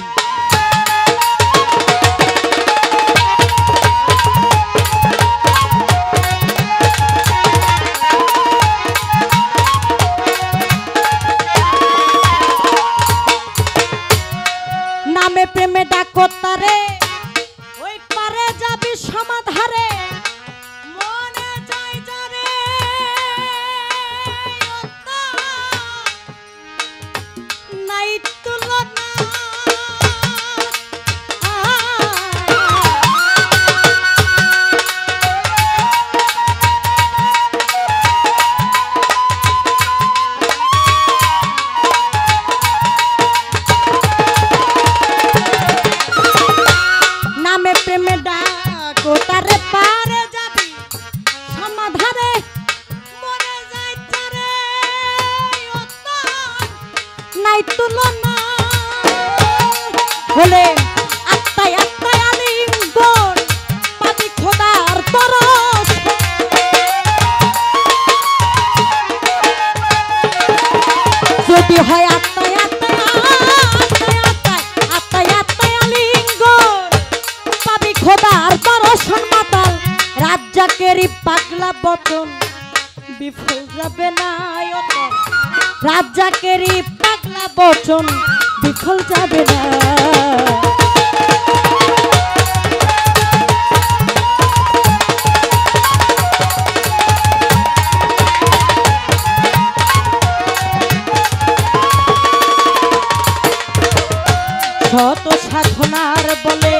নামে প্রেমে ডাকো তারে, ওই পারে যাবি সমাধারে, মনে যাই যারে নাই তুলনা। নামে প্রেমে ডাকো তারে, পারে যাবি সমাধারে, মনে যাই তারে নাই তুলনা। হলে আত্মায় আত্মায় আলিঙ্গন পাবি খোদার তরফ। যদি হয় আত্মায় আত্মায় আত্মায় আত্মায় আত্মায় আত্মায় আলিঙ্গন পাবি খোদার দর্শন। মাতাল রাজ্জাকেরই পাগলা বচন বিফল যাবে না, রাজ্জাকেরই পাগলা বচন বিফল যাবে না। শত সাধনার বলে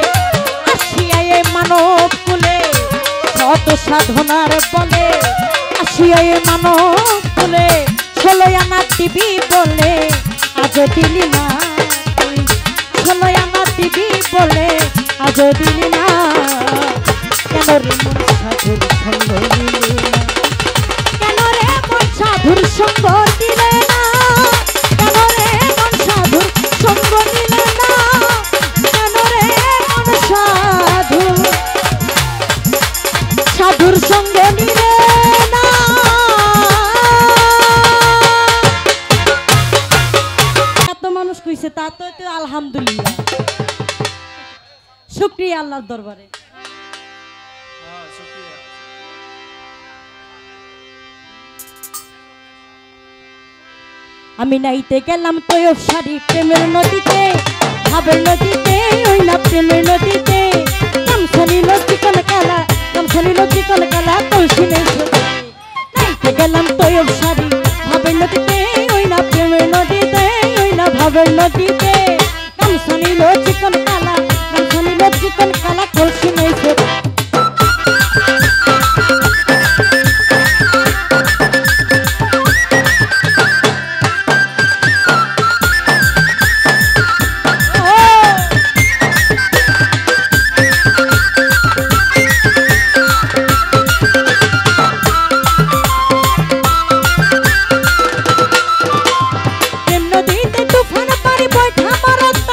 আসিয়া এই মানব কুলে, শত সাধনার বলে আসিয়া এই মানব কুলে, 16 আনা দিবি বলে আজও দিলি না তুই, 16 আনা দিবি বলে আজও দিলি না। কেন রে মন সাধুর সঙ্গ দিলে না, কেন রে মন সাধুর সঙ্গ দিলে না, কেন রে মন সাধুর সঙ্গ দিলে না, কেন রে মন সাধুর সঙ্গ নিলে না। এত মানুষ কইছে, তা তো আলহামদুলিল্লাহ, শুকরিয়া আল্লাহর দরবারে। আমি নাইতে গেলাম তৈয়ব শাড়ি প্রেমের নদীতে, ভাবের নদীতে, ওই না প্রেমের নদীতে, কামসানি লজ্জিকন খেলা, কামসানি লজ্জিকন খেলা কলসি নেই। নাইতে গেলাম তৈয়ব শাড়ি ভাবের নদীতে, ওই না প্রেমের নদীতে, ওই না ভাবের নদীতে, কামসানি লজ্জিকন খেলা, কামসানি লজ্জিকন খেলা কলসি নেই। প্রেম নদীতে তুফান পারি বৈঠা মারত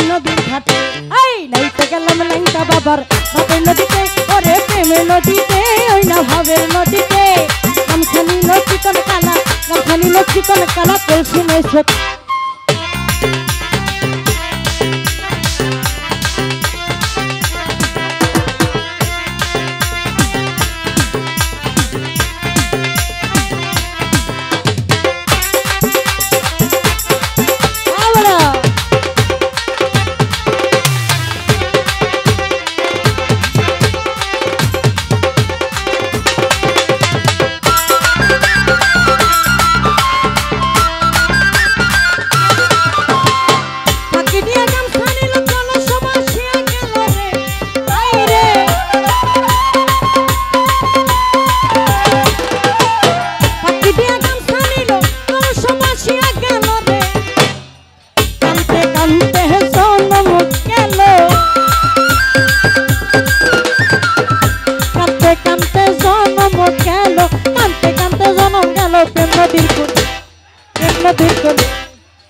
নদীর ঘাটে এই নাইতে গেলাম ল্যাংটা বাবার ভাবের নদীতে ওরে প্রেমের নদীতে ওই না ভাবের নদীতে গামখানি লচিকন কালা গামখানি লচিকন কালা কলসি নাই সত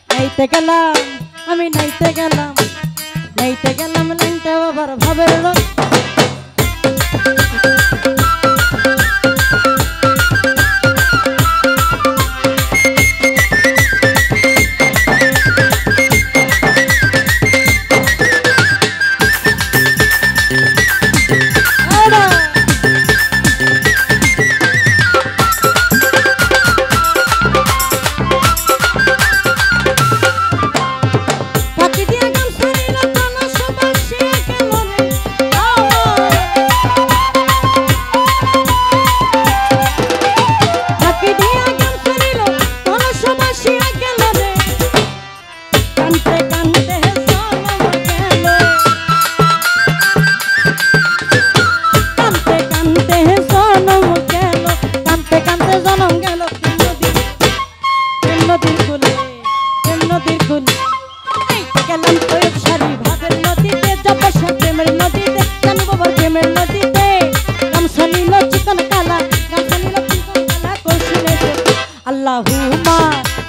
নাইতে গেলাম আমি নাইতে গেলাম ল্যাংটা বাবার ভাবের আল্লাহুম্মা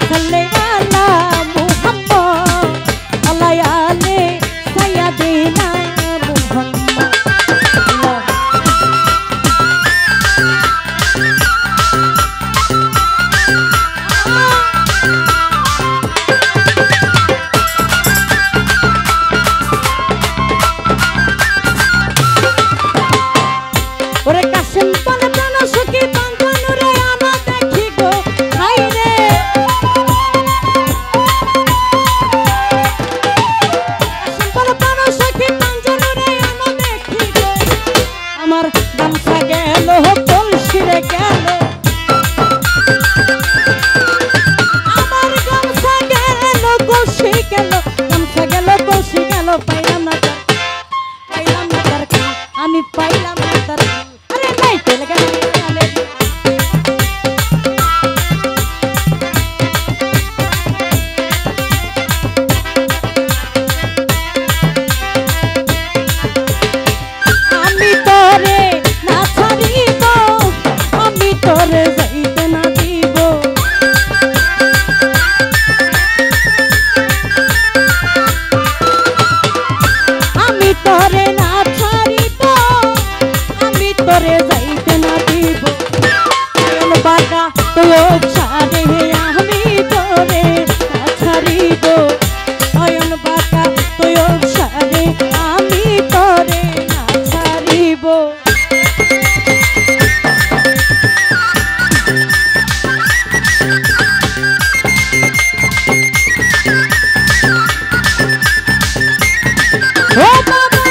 সাল্লি আলা মুহাম্মদ আলা আলি সাইয়্যিদিনা মুহাম্মদ ওরে কাশেম বলে প্রাণ সখী বাঙ্গানুরে আনা দেখি গো হাই রে কাশেম বলে প্রাণ সখী বাঙ্গানুরে আনা দেখি গো আমার গামছা গেল কলসিরে গেল আমার গামছা গেল কলসি গেল গামছা গেল কলসি গেল পাইলাম না তার আমি পাইলাম না তার আরে নাই তেল গেল আমি তোরে না ছাড়িব আমি তোরে যাইতে না দিব আমি তোরে না ছাড়িব আমি তোরে যাইতে না দিব নয়ন বাঁকা তোর ছাড়ে আমি তোরে না ছাড়িব নয়ন বাঁকা তোর ছাড়ে আমি তোরে না ছাড়িব ও বাবা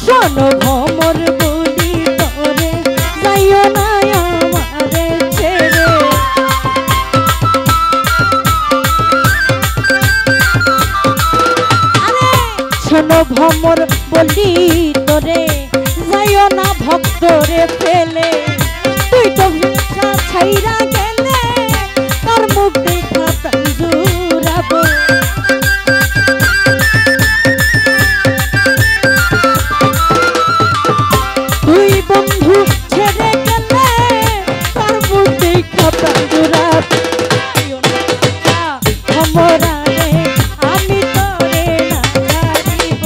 শোনো ভমর বলি তোরে যাইও না আমারে ছেড়ে আরে শোনো ভমর বলি তোরে যাইও না ভক্তরে ফেলে তুই তো ভিক্ষা ছাইরা গেলে তার মুখ দেখা ভমরারে আমি তরে না ছাড়িব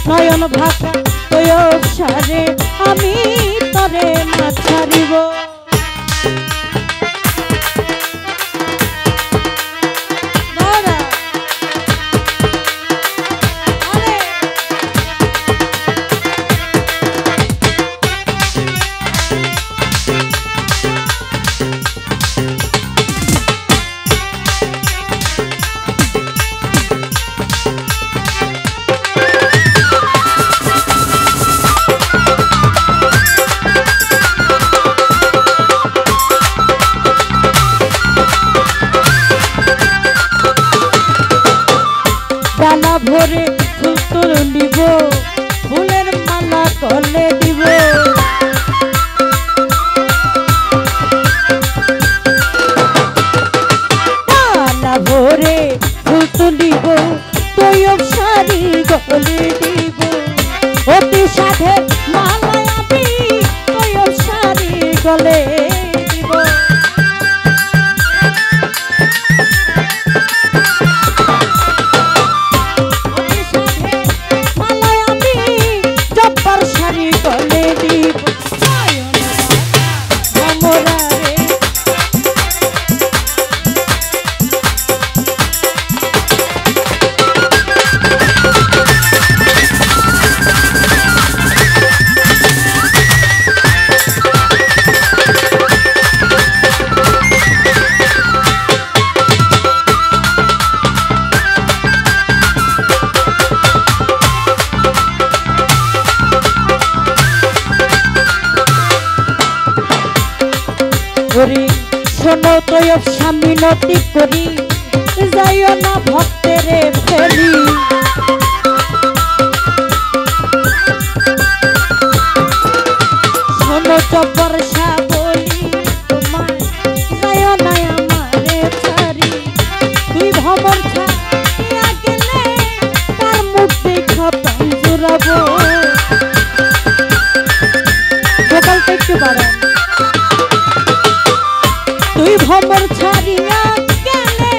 নয়ন ভাষা তয়সারে আমি তরে না ছাড়িব ডালা ভরে ফুল তুলিব ফুলের মালা কলে দিব ডালা ভরে ফুল তুলিব তৈব শাড়ি গলে দিব অতি সাথে মালা আমি তৈব শাড়ি গলে দিব শোনো তৈব স্বামী নতি করি যাইও না ভক্তেরে ফেলি শোনো চপরসা বলি তোমার যাইও না আমারে ছাড়ি তুই ভমর ছাড়িয়া গেলে তার মুখ দেখা প্রাণ জুড়াবো ভোকালটা একটু বাড়ান তুই ভমর ছাড়িয়া গেলে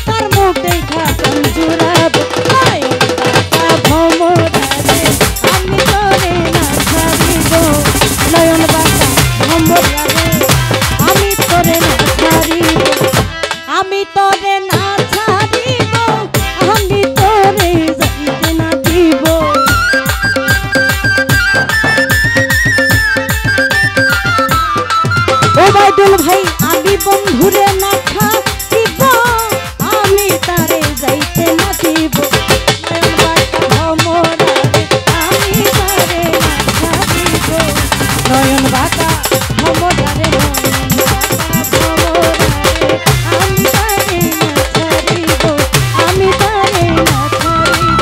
তার মুখ দেখা জুড়াব ভমরারে আমি তরে না ছাড়িব নয়ন বাঁকা ভমরারে আমি তরে না ছাড়িব আমি তরে না ছাড়িব আমি তরে যাইতে না দিব ওবায়দুল ভাই আমি বন্ধুরে না খাইব আমি তারে যাইতে না দিব নয়ন বাঁকা ভমরারে আমি তারে না ছাড়িব আমি তারে না ছাড়িব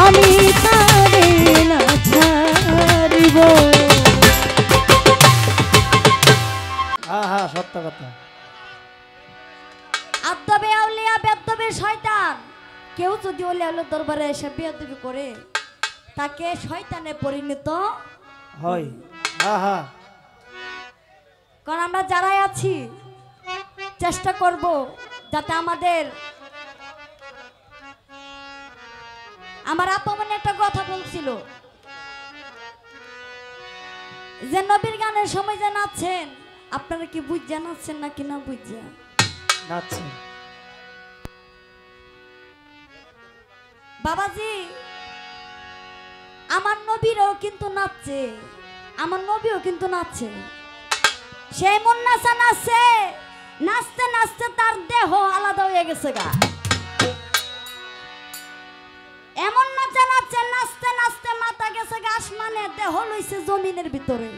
আমি তারে না ছাড়িব হ্যাঁ হ্যাঁ সত্য কথা। আদবে আউলিয়া বেদবে শয়তান কেউ যদি ওলিয়া আল্লাহর দরবারে এসে বেয়াদবি করে তাকে শয়তানে পরিণত হয়। হ্যাঁ হ্যাঁ কারণ আমরা যারাই আছি চেষ্টা করব যাতে আমার আপা মনে একটা কথা বলছিল যে নবীর গানের সময় যে নাচছেন আপনারা কি বুঝছে নাচছেন নাকি না বুঝছে নাচছে বাবাজি আমার নবীরও কিন্তু নাচছে আমার নবীও কিন্তু নাচছে সে এমন নাচা নাচছে নাচতে নাচতে তার দেহ আলাদা হয়ে গেছে গা এমন নাচা নাচছে নাচতে নাচতে মাথা গেছে গা আসমানে দেহ লইছে জমিনের ভিতরে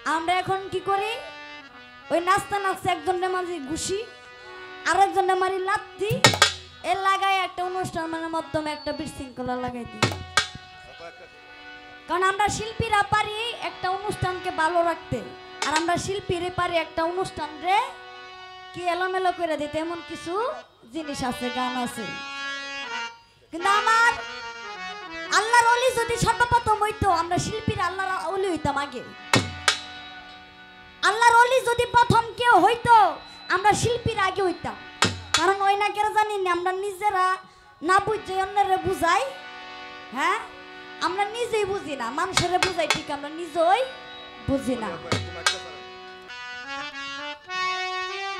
আমরা এখন কি করি ওই নাচতে নাচতে একজনের মাঝে ঘুষি আর একজনের মারি লাত্তি এ লাগাই একটা অনুষ্ঠানের মাধ্যমে একটা বিশৃঙ্খলা লাগাই দিই কারণ আমরা শিল্পীরা পারি একটা অনুষ্ঠানকে ভালো রাখতে আর আমরা শিল্পীরা পারি একটা অনুষ্ঠান রে কি এলোমেলো করে দিতে এমন কিছু জিনিস আছে গান আছে কিন্তু আমার আল্লাহর ওলি যদি সর্বপ্রথম হইতো আমরা শিল্পীরা আল্লাহর ওলি হইতাম আগে আল্লাহর ওলি যদি প্রথম কেউ হইতো আমরা শিল্পীর আগে হইতাম কারণ ওই বুঝাই না কেন জানি না, আমরা নিজেরা না বুঝে অন্যরে বুঝাই। হ্যাঁ, আমরা নিজেই বুঝি না, মানুষের বুঝাই ঠিক, আমরা নিজেই বুঝি না।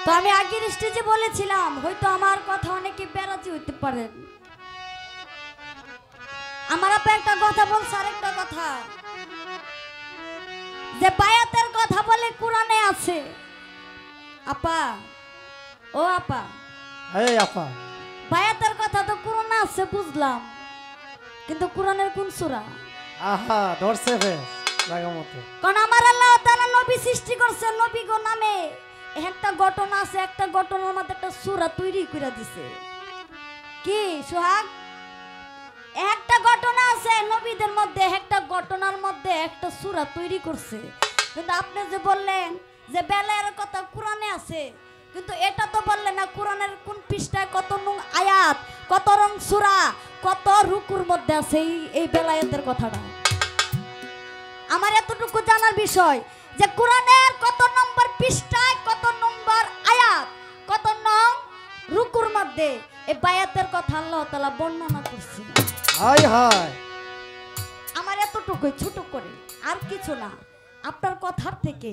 তো আমি আগের স্টেজে বলেছিলাম, হয়তো আমার কথা অনেকে বেরাজি হইতে পারেন। আমার আপা একটা কথা বলছে, আরেকটা কথা, যে বায়াতের কথা বলে কোরআনে আছে। আপা, ও আপা, এই আপা, বায়াতের কথা তো কোরআনে আছে বুঝলাম, কিন্তু কোরআনের কোন সূরা? আহা ধরছে ফেস লাগা মতো। কারণ আমার আল্লাহ তাআলা নবী সৃষ্টি করছে, নবী গো নামে একটা ঘটনা আছে, একটা ঘটনার মধ্যে একটা সূরা তৈরি করে দিছে। কি সোহাগ? একটা ঘটনা আছে নবীদের মধ্যে, একটা ঘটনার মধ্যে একটা সূরা তৈরি করছে। কিন্তু আপনি যে বললেন যে বেলায়ের কথা কোরআনে আছে, কিন্তু এটা তো বললেন না কোরআনের কোন পৃষ্ঠায় কত নং আয়াত, কত রং সূরা, কত রুকুর মধ্যে আছে এই বেলায়েতের কথাটা। আমার এতটুকু জানার বিষয় যে কোরআনের কত নম্বর পৃষ্ঠায়, কত নম্বর আয়াত, কত নং রুকুর মধ্যে এই বায়াতের কথা আল্লাহ তাআলা বর্ণনা করছে। হাই হাই, আমার এতটুকুই, ছোট করে আর কিছু না, আপনার কথার থেকে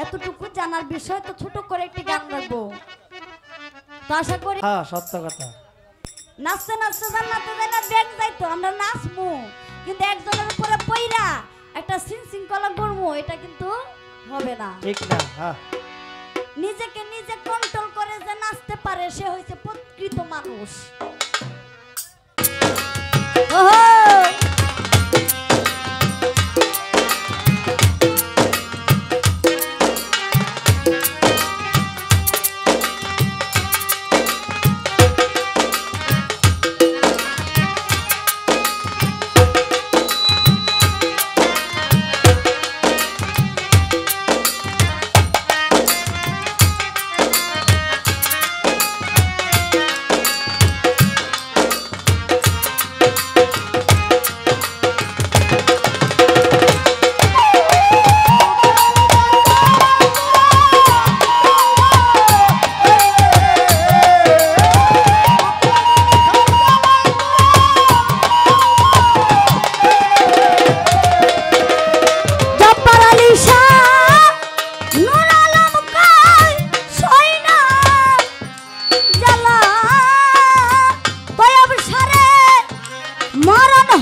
এতটুকু জানার বিষয়। তো ছোট করে একটি গান গাইবো, তো আশা করি হ্যাঁ সত্য কথা। নাচতে নাচতে জান্নাতে যাই না ব্যাগ যাইতো, আমরা নাচবো, কিন্তু একজনের উপরে পইরা একটা শৃঙ্খলা করবো, এটা কিন্তু হবে না। ঠিক না। হ্যাঁ, নিজেকে নিজে কন্ট্রোল করে যে নাচতে পারে সে হইছে প্রকৃত মানুষ। ওহো,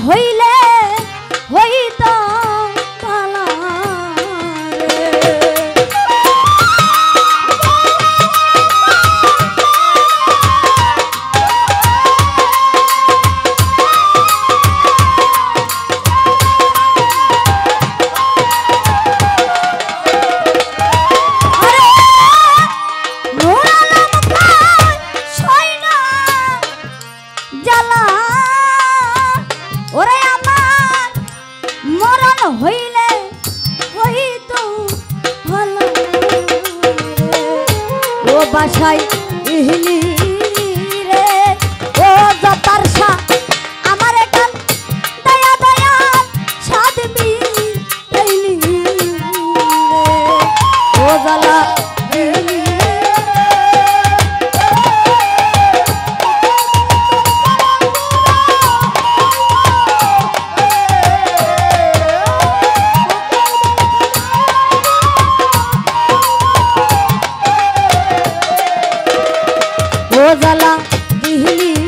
হইলে হইত পালা হইলে হইত ভালো ও বাসায় ইহলি রে ও যতার সা আমার কান দয়া দয়া সাদবি তাইলি রে ও জালা ইহলি জ্বালা দিহলি